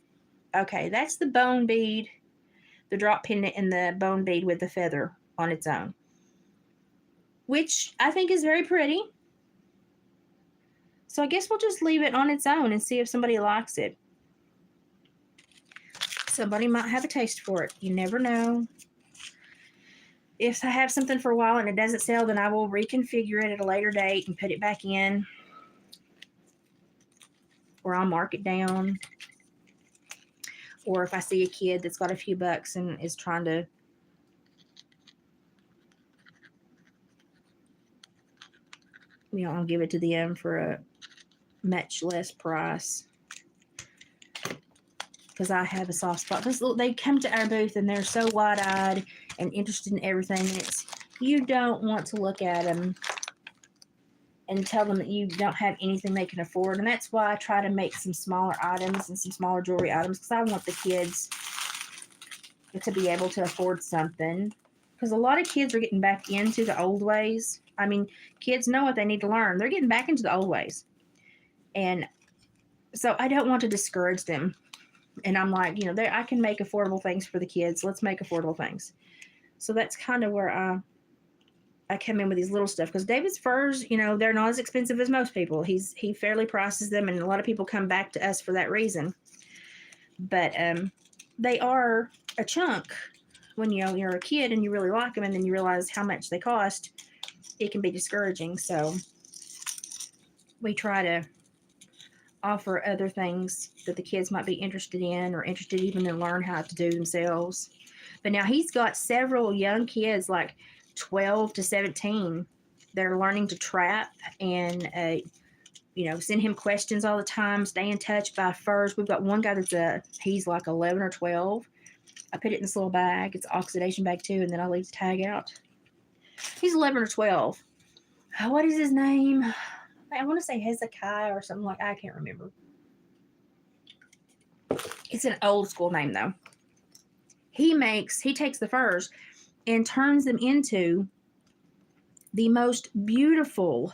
Okay, that's the bone bead, the drop pendant, and the bone bead with the feather on its own, which I think is very pretty. So I guess we'll just leave it on its own and see if somebody likes it. Somebody might have a taste for it. You never know. If I have something for a while and it doesn't sell, then I will reconfigure it at a later date and put it back in. Or I'll mark it down. Or if I see a kid that's got a few bucks and is trying to, I'll give it to them for a much less price. Because I have a soft spot. Because they come to our booth and they're so wide-eyed and interested in everything. And you don't want to look at them and tell them that you don't have anything they can afford. And that's why I try to make some smaller items and some smaller jewelry items, because I want the kids to be able to afford something. Because a lot of kids are getting back into the old ways. I mean, kids know what they need to learn. They're getting back into the old ways. And so I don't want to discourage them. And I'm like, I can make affordable things for the kids. Let's make affordable things. So that's kind of where I come in with these little stuff, because David's furs, they're not as expensive as most people. He fairly prices them, and a lot of people come back to us for that reason. But they are a chunk when you're a kid and you really like them, and then you realize how much they cost. It can be discouraging. So we try to offer other things that the kids might be interested in, or interested even to learn how to do themselves. But now he's got several young kids, like 12 to 17, that are learning to trap, and send him questions all the time, stay in touch by furs. We've got one guy he's like 11 or 12. I put it in this little bag. It's an oxidation bag too, and then I leave the tag out. He's 11 or 12. What is his name? I want to say Hezekiah or something like that. I can't remember. It's an old school name though. He takes the furs and turns them into the most beautiful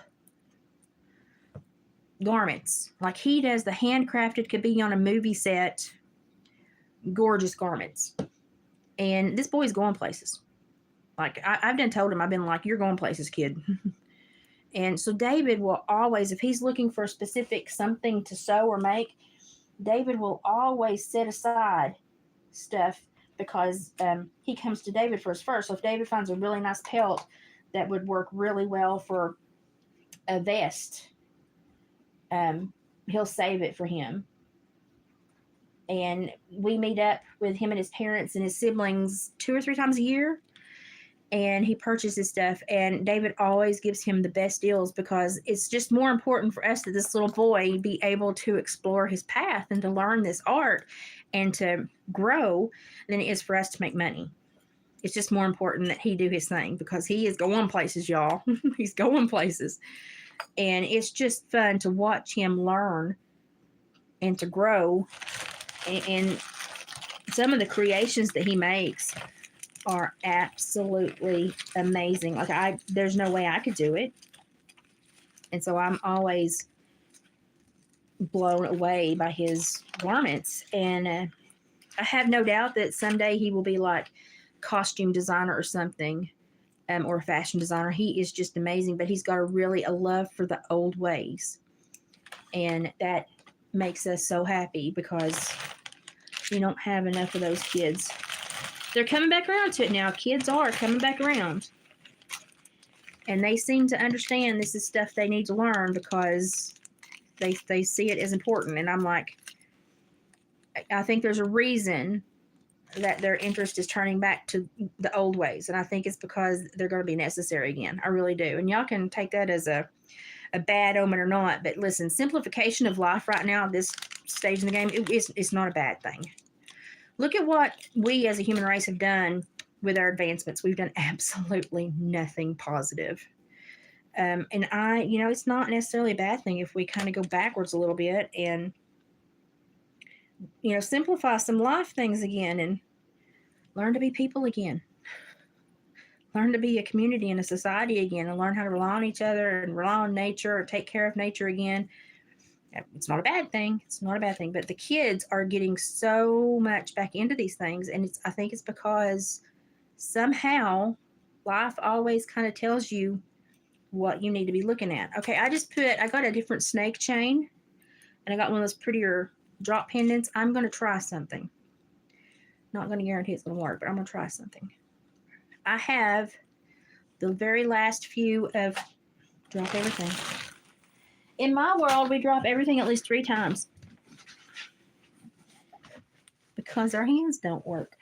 garments. Like, he does the handcrafted, could be on a movie set, gorgeous garments. And this boy's going places. Like, I've done told him, I've been like, you're going places, kid. And so David will always, if he's looking for a specific something to sew or make, David will always set aside stuff, because he comes to David for his fur. So if David finds a really nice pelt that would work really well for a vest, he'll save it for him. And we meet up with him and his parents and his siblings 2 or 3 times a year, and he purchases stuff. And David always gives him the best deals, because it's just more important for us that this little boy be able to explore his path and to learn this art and to grow than it is for us to make money. It's just more important that he do his thing, because he is going places, y'all. He's going places. And it's just fun to watch him learn and to grow. And some of the creations that he makes are absolutely amazing. Like, there's no way I could do it. And so I'm always blown away by his garments. And I have no doubt that someday he will be like costume designer or something, or a fashion designer. He is just amazing, but he's got a love for the old ways. And that makes us so happy, because we don't have enough of those kids. They're coming back around to it now. Kids are coming back around. And they seem to understand this is stuff they need to learn, because they see it as important. And I'm like, I think there's a reason that their interest is turning back to the old ways. And I think it's because they're going to be necessary again. I really do. And y'all can take that as a bad omen or not. But listen, simplification of life right now, this stage in the game, it's not a bad thing. Look at what we as a human race have done with our advancements. We've done absolutely nothing positive. And it's not necessarily a bad thing if we kind of go backwards a little bit and, simplify some life things again and learn to be people again. Learn to be a community and a society again, and learn how to rely on each other and rely on nature, or take care of nature again. It's not a bad thing. It's not a bad thing. But the kids are getting so much back into these things. And I think it's because somehow life always kind of tells you what you need to be looking at. Okay, I got a different snake chain, and I got one of those prettier drop pendants. I'm going to try something. Not going to guarantee it's going to work, but I'm going to try something. I have the very last few of drop everything. In my world, we drop everything at least 3 times, because our hands don't work.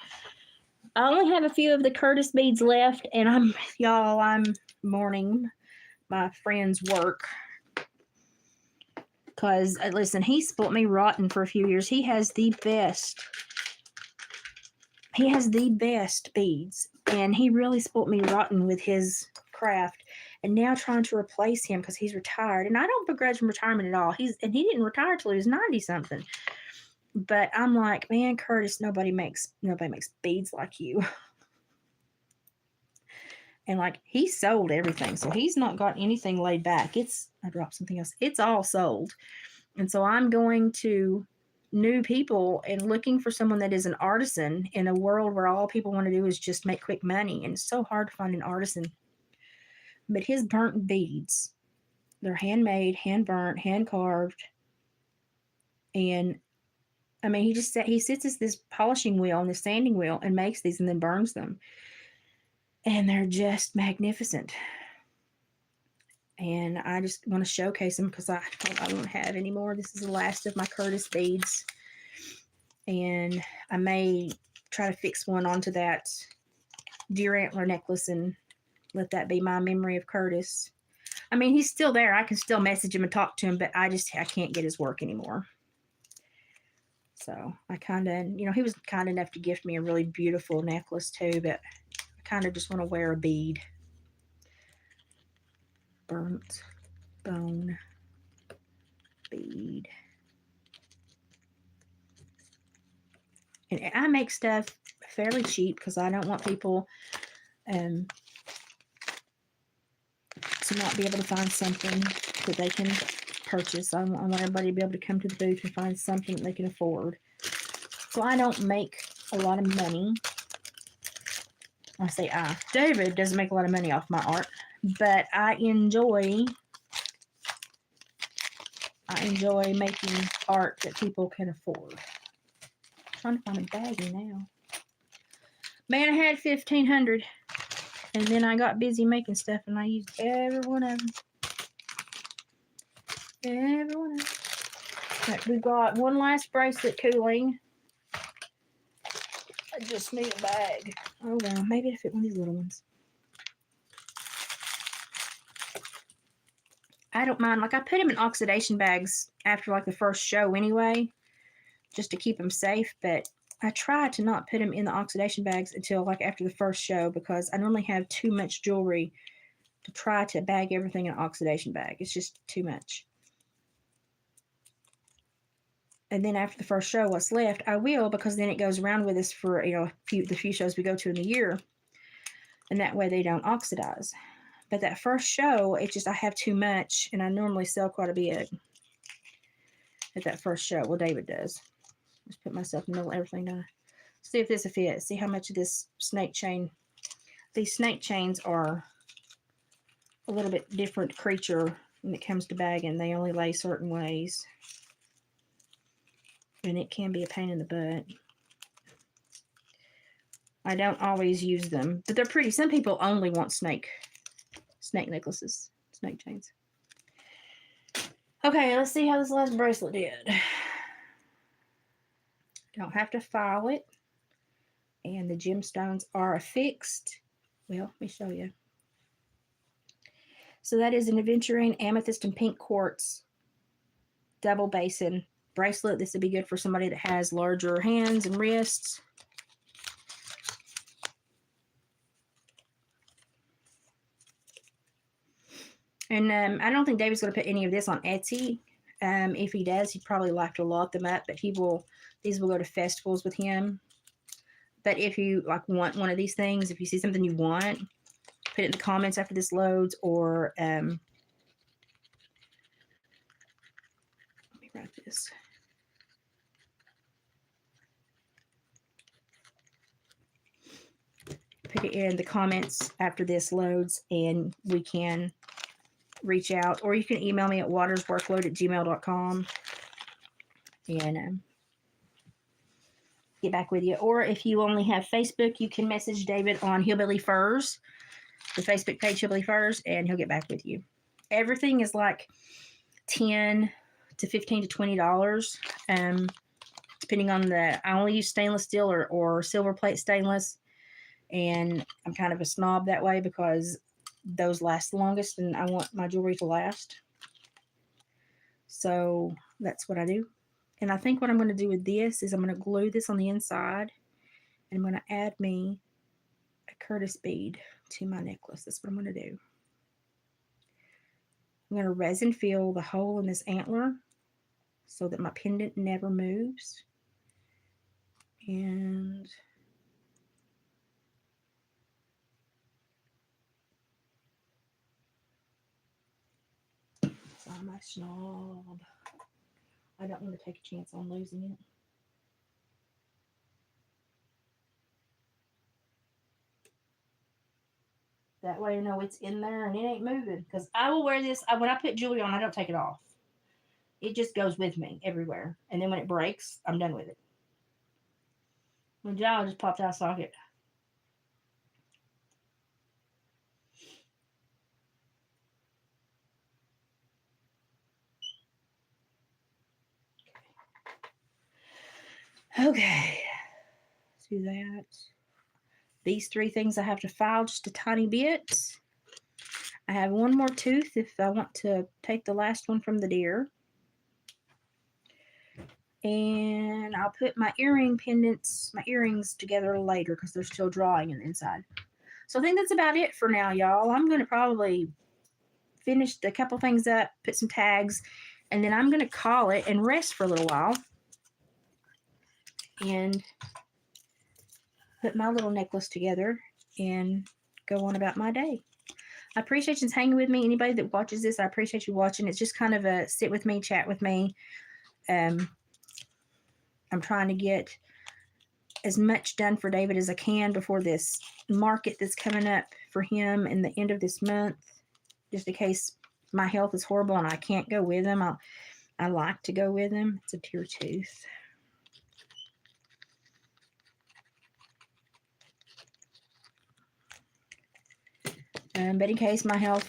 I only have a few of the Curtis beads left, and I'm mourning my friend's work. Because, listen, he spoilt me rotten for a few years. He has the best beads, and he really spoilt me rotten with his craft. And now trying to replace him because he's retired, and I don't begrudge him retirement at all. He didn't retire till he was 90 something. But I'm like, man, Curtis, nobody makes beads like you. And like, he sold everything, so he's not got anything laid back. I dropped something else. It's all sold. And so I'm going to new people and looking for someone that is an artisan in a world where all people want to do is just make quick money. And it's so hard to find an artisan. But his burnt beads, they're handmade, hand burnt, hand carved. And I mean, he sits at this polishing wheel and this sanding wheel and makes these and then burns them. And they're just magnificent. And I just want to showcase them because I don't have any more. This is the last of my Curtis beads. And I may try to fix one onto that deer antler necklace and let that be my memory of Curtis. I mean, he's still there. I can still message him and talk to him, but I can't get his work anymore. So I kind of, he was kind enough to gift me a really beautiful necklace too, but I kind of just want to wear a bead. Burnt bone bead. And I make stuff fairly cheap because I don't want people to not be able to find something that they can purchase. I want everybody to be able to come to the booth and find something that they can afford. So I don't make a lot of money. I say David doesn't make a lot of money off my art, but I enjoy making art that people can afford. I'm trying to find a baggie now. Man, I had 1,500, and then I got busy making stuff, and I used every one of them. Every one of them. Right, we got one last bracelet cooling. I just need a bag. Oh well, maybe it'll fit one of these little ones. I don't mind. Like, I put them in oxidation bags after like the first show anyway, just to keep them safe. But I try to not put them in the oxidation bags until like after the first show because I normally have too much jewelry to try to bag everything in an oxidation bag. It's just too much. And then after the first show, what's left, I will, because then it goes around with us for, the few shows we go to in the year. And that way they don't oxidize. But that first show, it's just I have too much, and I normally sell quite a bit at that first show. Well, David does. Just put myself in the middle of everything down. See if this will fit. See how much of this snake chain. These snake chains are a little bit different creature when it comes to bagging. They only lay certain ways. And it can be a pain in the butt. I don't always use them, but they're pretty. Some people only want snake necklaces, snake chains. Okay, let's see how this last bracelet did. Don't have to file it. And the gemstones are affixed. Well, let me show you. So that is an aventurine amethyst and pink quartz double basin bracelet. This would be good for somebody that has larger hands and wrists. And I don't think David's going to put any of this on Etsy. If he does, he'd probably like to lot them up, but these will go to festivals with him. But if you want one of these things, if you see something you want, put it in the comments after this loads, or let me write this. Put it in the comments after this loads, and we can reach out, or you can email me at watersworkload@gmail.com and get back with you. Or if you only have Facebook, you can message David on Hillbilly Furs, the Facebook page Hillbilly Furs, and he'll get back with you. Everything is like $10 to $15 to $20, depending on I only use stainless steel or silver plate stainless. And I'm kind of a snob that way because those last the longest and I want my jewelry to last. So that's what I do. And I think what I'm going to do with this is I'm going to glue this on the inside and I'm going to add me a Curtis bead to my necklace. That's what I'm going to do. I'm going to resin fill the hole in this antler so that my pendant never moves. And I'm a snob. I don't want to take a chance on losing it. That way I know it's in there and it ain't moving. Because I will wear this. When I put jewelry on, I don't take it off. It just goes with me everywhere. And then when it breaks, I'm done with it. My jaw just popped out of socket. Okay. Let's do that. These 3 things I have to file just a tiny bit. I have one more tooth if I want to take the last one from the deer. And I'll put my earrings together later because they're still drawing in the inside. So I think that's about it for now, y'all. I'm going to probably finish a couple things up, put some tags, and then I'm going to call it and rest for a little while. And put my little necklace together and go on about my day. I appreciate you hanging with me. Anybody that watches this, I appreciate you watching. It's just kind of a sit with me, chat with me. I'm trying to get as much done for David as I can before this market that's coming up for him in the end of this month, just in case my health is horrible and I can't go with him. I like to go with him. It's a tear tooth. But in case my health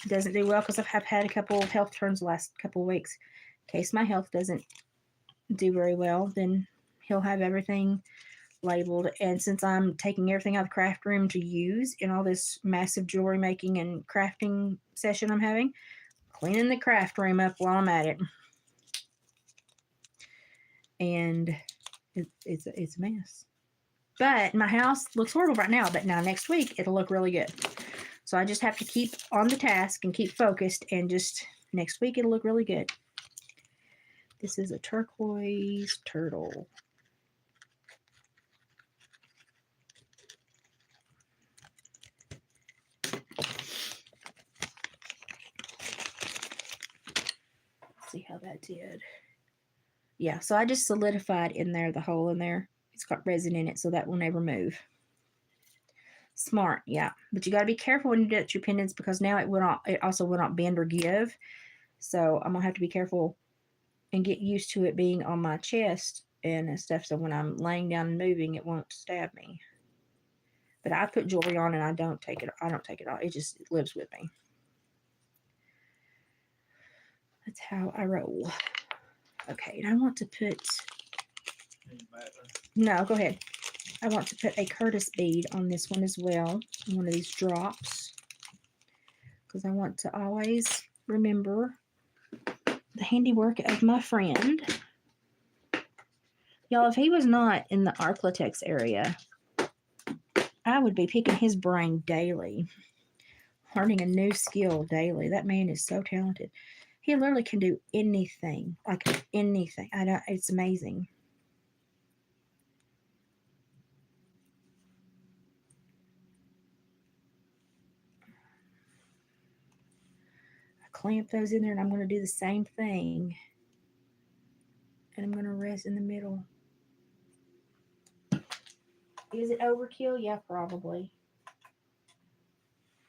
doesn't do well, because I've had a couple of health turns the last couple of weeks, in case my health doesn't do very well, then he'll have everything labeled. And since I'm taking everything out of the craft room to use in all this massive jewelry making and crafting session I'm having, cleaning the craft room up while I'm at it. And it's a mess. But my house looks horrible right now, but now next week it'll look really good. So I just have to keep on the task and keep focused, and just next week it'll look really good. This is a turquoise turtle. Let's see how that did. Yeah, so I just solidified in there the hole in there. It's got resin in it, so that will never move. Smart, yeah. But you got to be careful when you do your pendants, because now it also will not bend or give. So I'm going to have to be careful and get used to it being on my chest and stuff, so when I'm laying down and moving, it won't stab me. But I put jewelry on and I don't take it off. It just lives with me. That's how I roll. Okay, and I want to put... No, go ahead. I want to put a Curtis bead on this one as well, one of these drops, because I want to always remember the handiwork of my friend. Y'all, if he was not in the Arklatex area, I would be picking his brain daily, learning a new skill daily. That man is so talented. He literally can do anything, like anything. It's amazing. I clamp those in there, and I'm going to do the same thing. And I'm going to rest in the middle. Is it overkill? Yeah, probably.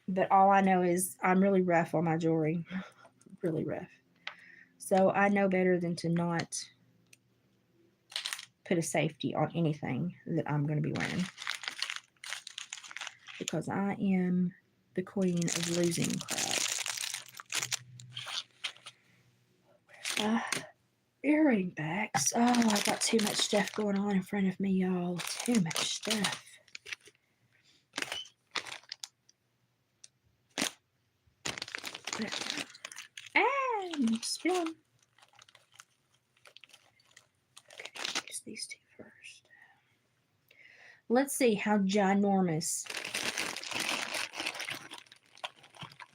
But all I know is I'm really rough on my jewelry. Really rough. So I know better than to not put a safety on anything that I'm going to be wearing, because I am the queen of losing crap. earring backs. Oh, I got too much stuff going on in front of me, y'all. Too much stuff. And spill them. Okay, use these two first. Let's see how ginormous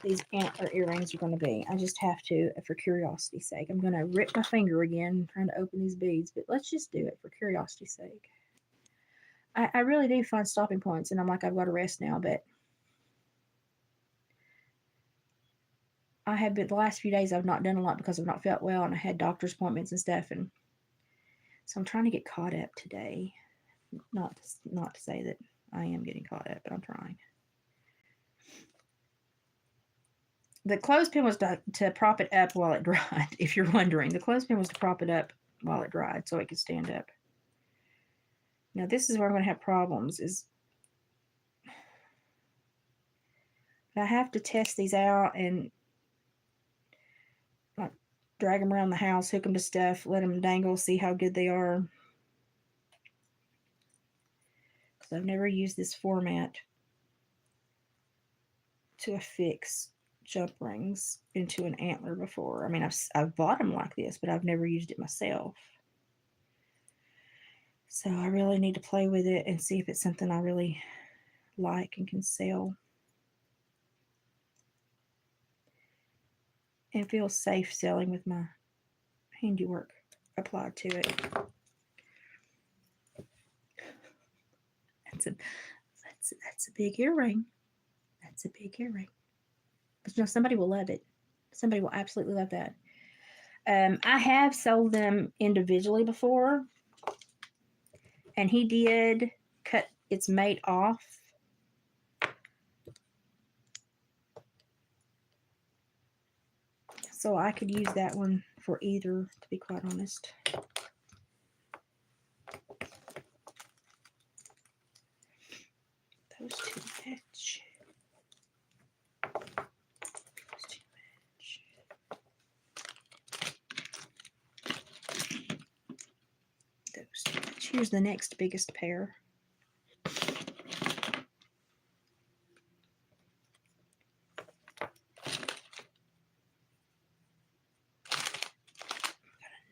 these antler earrings are going to be. I just have to, for curiosity's sake. I'm going to rip my finger again trying to open these beads, but let's just do it for curiosity's sake. I really do find stopping points, and I'm like, I've got to rest now, but I have been, the last few days I've not done a lot because I've not felt well, and I had doctor's appointments and stuff, and so I'm trying to get caught up today. Not to say that I am getting caught up, but I'm trying. The clothespin was to prop it up while it dried, if you're wondering. The clothespin was to prop it up while it dried so it could stand up. Now this is where I'm going to have problems, is I have to test these out and like drag them around the house, hook them to stuff, let them dangle, see how good they are. Because I've never used this format to affix jump rings into an antler before. I mean, I've bought them like this, but I've never used it myself. So I really need to play with it and see if it's something I really like and can sell. And feel safe selling with my handiwork applied to it. That's a big earring. That's a big earring. But you know, somebody will love it. Somebody will absolutely love that. I have sold them individually before, and he did cut its mate off. So I could use that one for either, to be quite honest. Those two match. Those two match. Those two match. Here's the next biggest pair.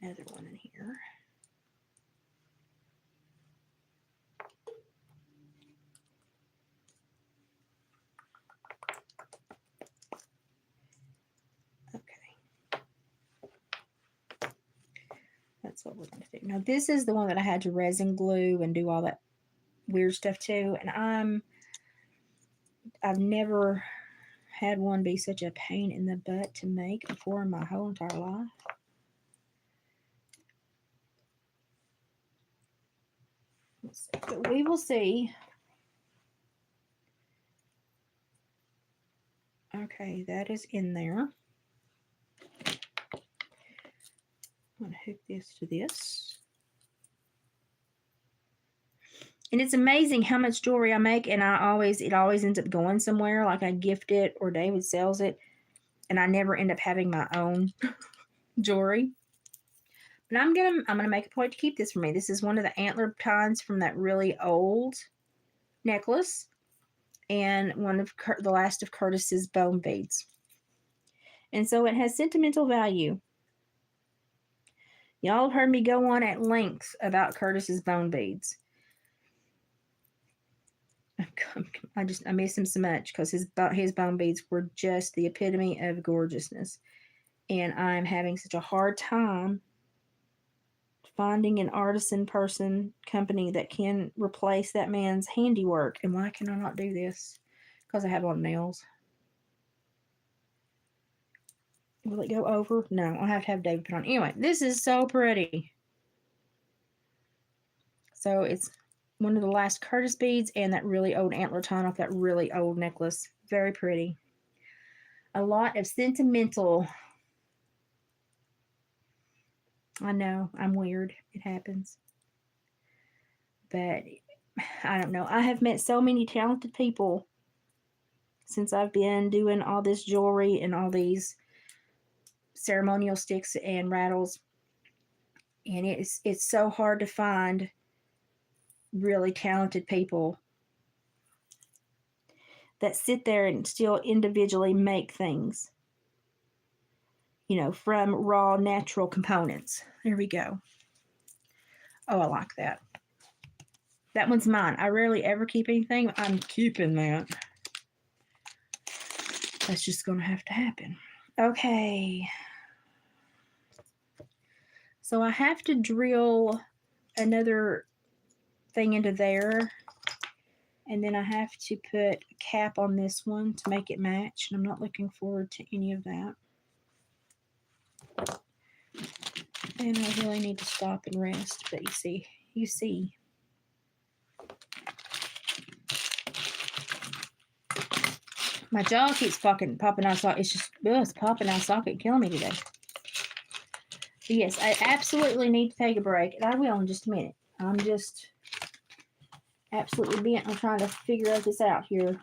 Another one in here. Okay. That's what we're going to do. Now, this is the one that I had to resin glue and do all that weird stuff to. And I've never had one be such a pain in the butt to make before in my whole entire life. Let's see. But we will see. Okay, that is in there. I'm going to hook this to this. And it's amazing how much jewelry I make, and it always ends up going somewhere. Like I gift it or David sells it, and I never end up having my own jewelry. But I'm gonna make a point to keep this for me. This is one of the antler tines from that really old necklace, and one of the last of Curtis's bone beads. And so it has sentimental value. Y'all have heard me go on at length about Curtis's bone beads. I miss him so much because his bone beads were just the epitome of gorgeousness. And I'm having such a hard time finding an artisan company that can replace that man's handiwork. And why can I not do this? Because I have on nails. Will it go over? No, I'll have to have David put on. Anyway, this is so pretty. So it's one of the last Curtis beads and that really old antler tine off that really old necklace. Very pretty. A lot of sentimental. I know, I'm weird. It happens. But I don't know. I have met so many talented people since I've been doing all this jewelry and all these ceremonial sticks and rattles. And it's so hard to find really talented people that sit there and still individually make things, from raw natural components. There we go. Oh, I like that. That one's mine. I rarely ever keep anything. I'm keeping that. That's just going to have to happen. Okay. So I have to drill another thing into there. And then I have to put a cap on this one to make it match. And I'm not looking forward to any of that. And I really need to stop and rest. But you see. My jaw keeps fucking popping out of socket. It's popping out of socket and killing me today. But yes, I absolutely need to take a break. And I will in just a minute. I'm just absolutely bent on trying to figure this out here.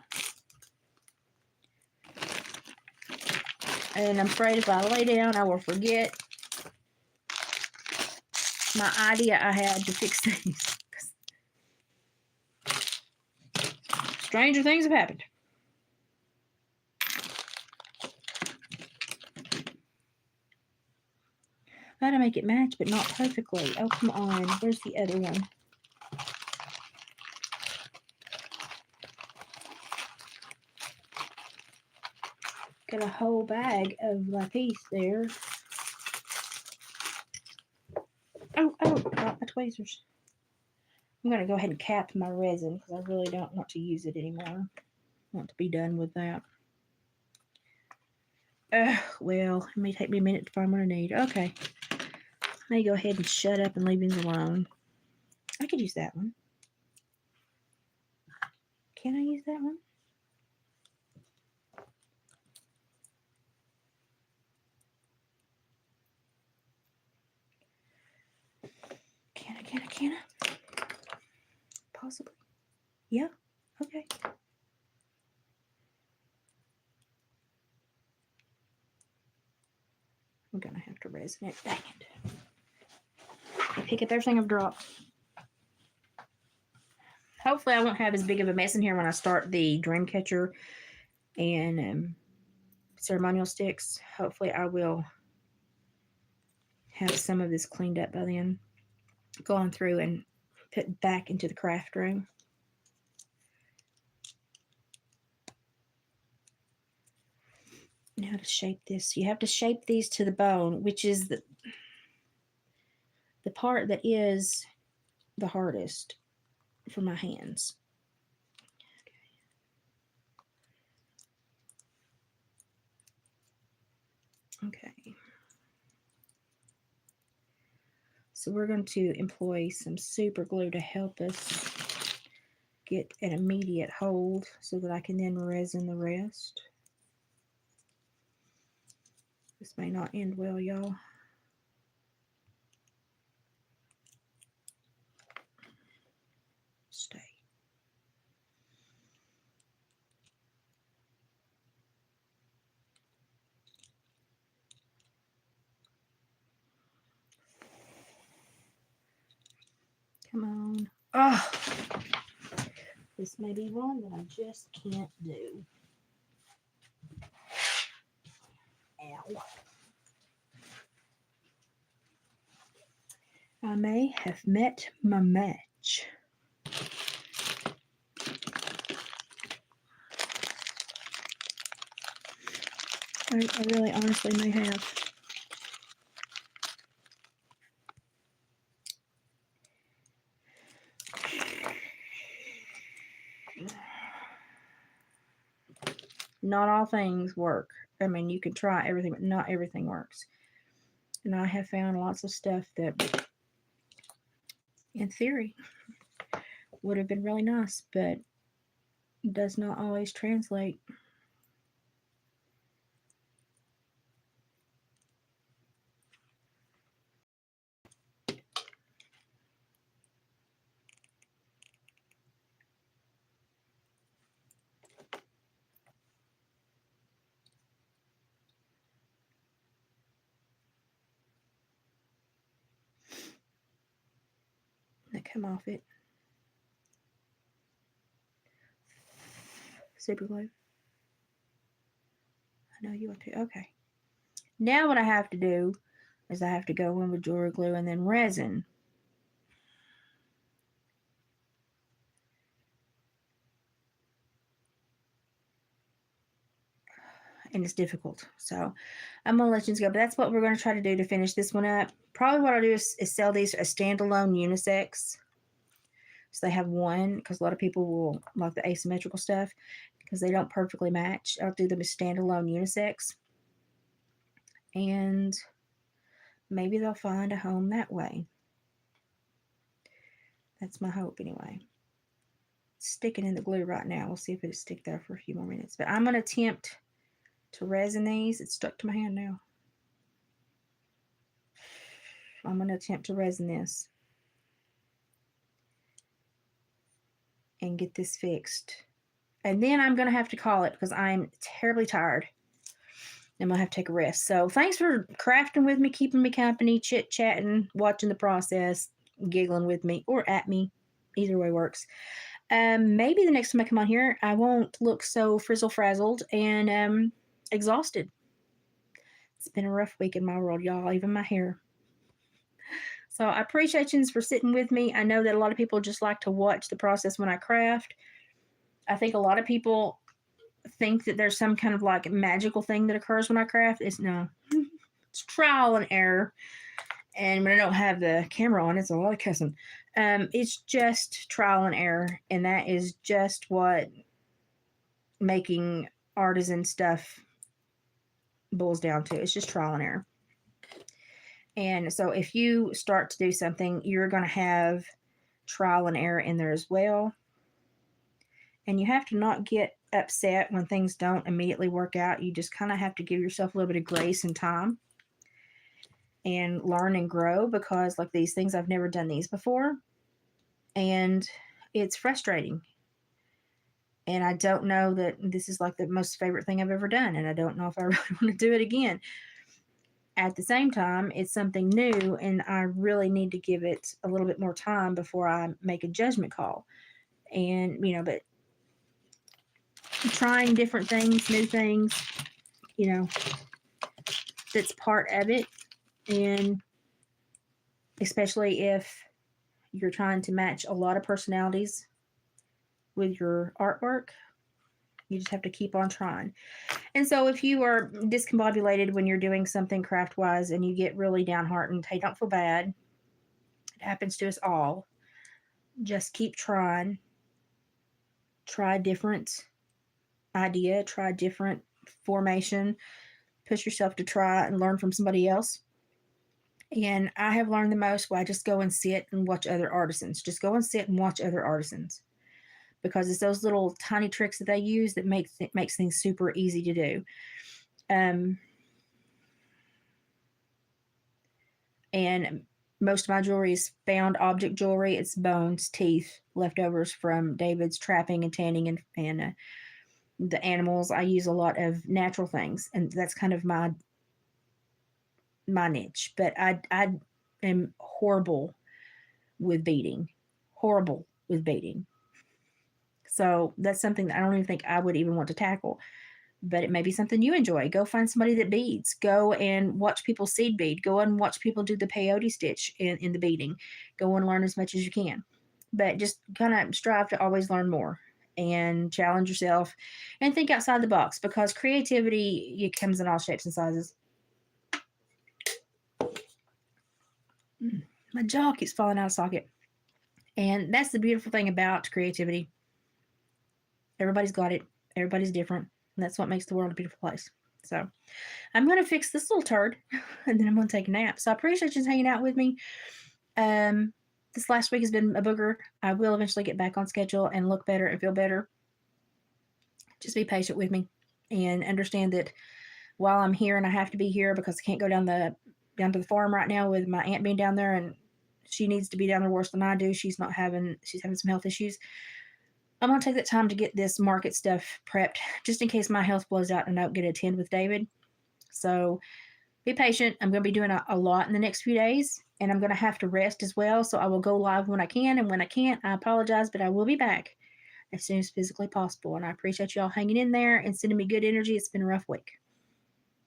And I'm afraid if I lay down, I will forget my idea I had to fix things. Stranger things have happened. Got to make it match, but not perfectly. Oh, come on. Where's the other one? Got a whole bag of my piece there. Oh, got my tweezers. I'm going to go ahead and cap my resin because I really don't want to use it anymore. I want to be done with that. Well, it may take me a minute to find what I need. Okay. I may go ahead and shut up and leave these alone. I could use that one. Can I use that one? Can I? Possibly. Yeah. Okay. I'm going to have to resin it. Dang it. I pick up everything I've dropped. Hopefully I won't have as big of a mess in here when I start the Dreamcatcher and ceremonial sticks. Hopefully I will have some of this cleaned up by then. Going through and put back into the craft room. Now to shape this. You have to shape these to the bone, which is the part that is the hardest for my hands. Okay. So we're going to employ some super glue to help us get an immediate hold so that I can then resin the rest. This may not end well, y'all. Stay. Come on. Oh, this may be one that I just can't do. Ow. I may have met my match. I really honestly may have. Not all things work. I mean, you can try everything, but not everything works. And I have found lots of stuff that, in theory, would have been really nice, but does not always translate. come off it. Super glue. I know you want to. Okay. Now what I have to do is I have to go in with jewelry glue and then resin. And it's difficult. So I'm going to let you go. But that's what we're going to try to do to finish this one up. Probably what I'll do is sell these as standalone unisex. So they have one, because a lot of people will like the asymmetrical stuff because they don't perfectly match. I'll do them as standalone unisex. And maybe they'll find a home that way. That's my hope anyway. It's sticking in the glue right now. We'll see if it'll stick there for a few more minutes. But I'm going to attempt to resin these. It's stuck to my hand now. I'm going to attempt to resin this and get this fixed. And then I'm going to have to call it because I'm terribly tired. I'm going to have to take a rest. So thanks for crafting with me, keeping me company, chit-chatting, watching the process, giggling with me or at me. Either way works. Maybe the next time I come on here, I won't look so frizzle-frazzled and exhausted. It's been a rough week in my world, y'all, even my hair. So I appreciate you for sitting with me. I know that a lot of people just like to watch the process when I craft. I think a lot of people think that there's some kind of like magical thing that occurs when I craft. It's no. It's trial and error. And when I don't have the camera on, it's a lot of cussing. It's just trial and error. And that is just what making artisan stuff boils down to. It's just trial and error. And so if you start to do something, you're going to have trial and error in there as well. And you have to not get upset when things don't immediately work out. You just kind of have to give yourself a little bit of grace and time and learn and grow, because like these things, I've never done these before. And it's frustrating. And I don't know that this is like the most favorite thing I've ever done. And I don't know if I really want to do it again. At the same time, it's something new, and I really need to give it a little bit more time before I make a judgment call. And, but trying different things, new things, that's part of it. And especially if you're trying to match a lot of personalities with your artwork, you just have to keep on trying. And so if you are discombobulated when you're doing something craft-wise and you get really downhearted, hey, don't feel bad. It happens to us all. Just keep trying. Try different idea. Try different formation. Push yourself to try and learn from somebody else. And I have learned the most when I just go and sit and watch other artisans. Just go and sit and watch other artisans. Because it's those little tiny tricks that they use that makes things super easy to do. And most of my jewelry is found object jewelry. It's bones, teeth, leftovers from David's trapping and tanning and the animals. I use a lot of natural things, and that's kind of my niche. But I am horrible with beading. Horrible with beading. So that's something that I don't even think I would even want to tackle. But it may be something you enjoy. Go find somebody that beads. Go and watch people seed bead. Go and watch people do the peyote stitch in the beading. Go and learn as much as you can. But just kind of strive to always learn more and challenge yourself and think outside the box, because creativity, it comes in all shapes and sizes. My jaw keeps falling out of socket. And that's the beautiful thing about creativity. Everybody's got it. Everybody's different. And that's what makes the world a beautiful place. So I'm going to fix this little turd and then I'm going to take a nap. So I appreciate you hanging out with me. This last week has been a booger. I will eventually get back on schedule and look better and feel better. Just be patient with me and understand that while I'm here and I have to be here because I can't go down to the farm right now with my aunt being down there, and she needs to be down there worse than I do. She's having some health issues. I'm going to take that time to get this market stuff prepped just in case my health blows out and I don't get to attend with David. So be patient. I'm going to be doing a lot in the next few days, and I'm going to have to rest as well. So I will go live when I can, and when I can't, I apologize, but I will be back as soon as physically possible. And I appreciate y'all hanging in there and sending me good energy. It's been a rough week.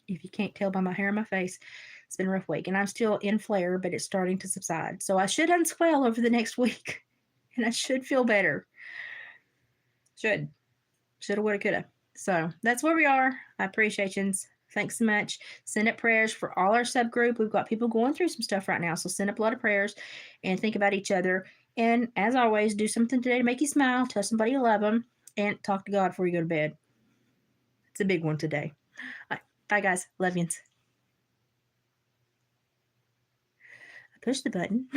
If you can't tell by my hair and my face, it's been a rough week, and I'm still in flare, but it's starting to subside. So I should unswell over the next week, and I should feel better. Shoulda, woulda, coulda. So that's where we are. I appreciate you. Thanks so much. Send up prayers for all our subgroup. We've got people going through some stuff right now, so send up a lot of prayers and think about each other. And as always, do something today to make you smile. Tell somebody you love them, and talk to God before you go to bed. It's a big one today. All right. Bye, guys. Love yous. I pushed the button.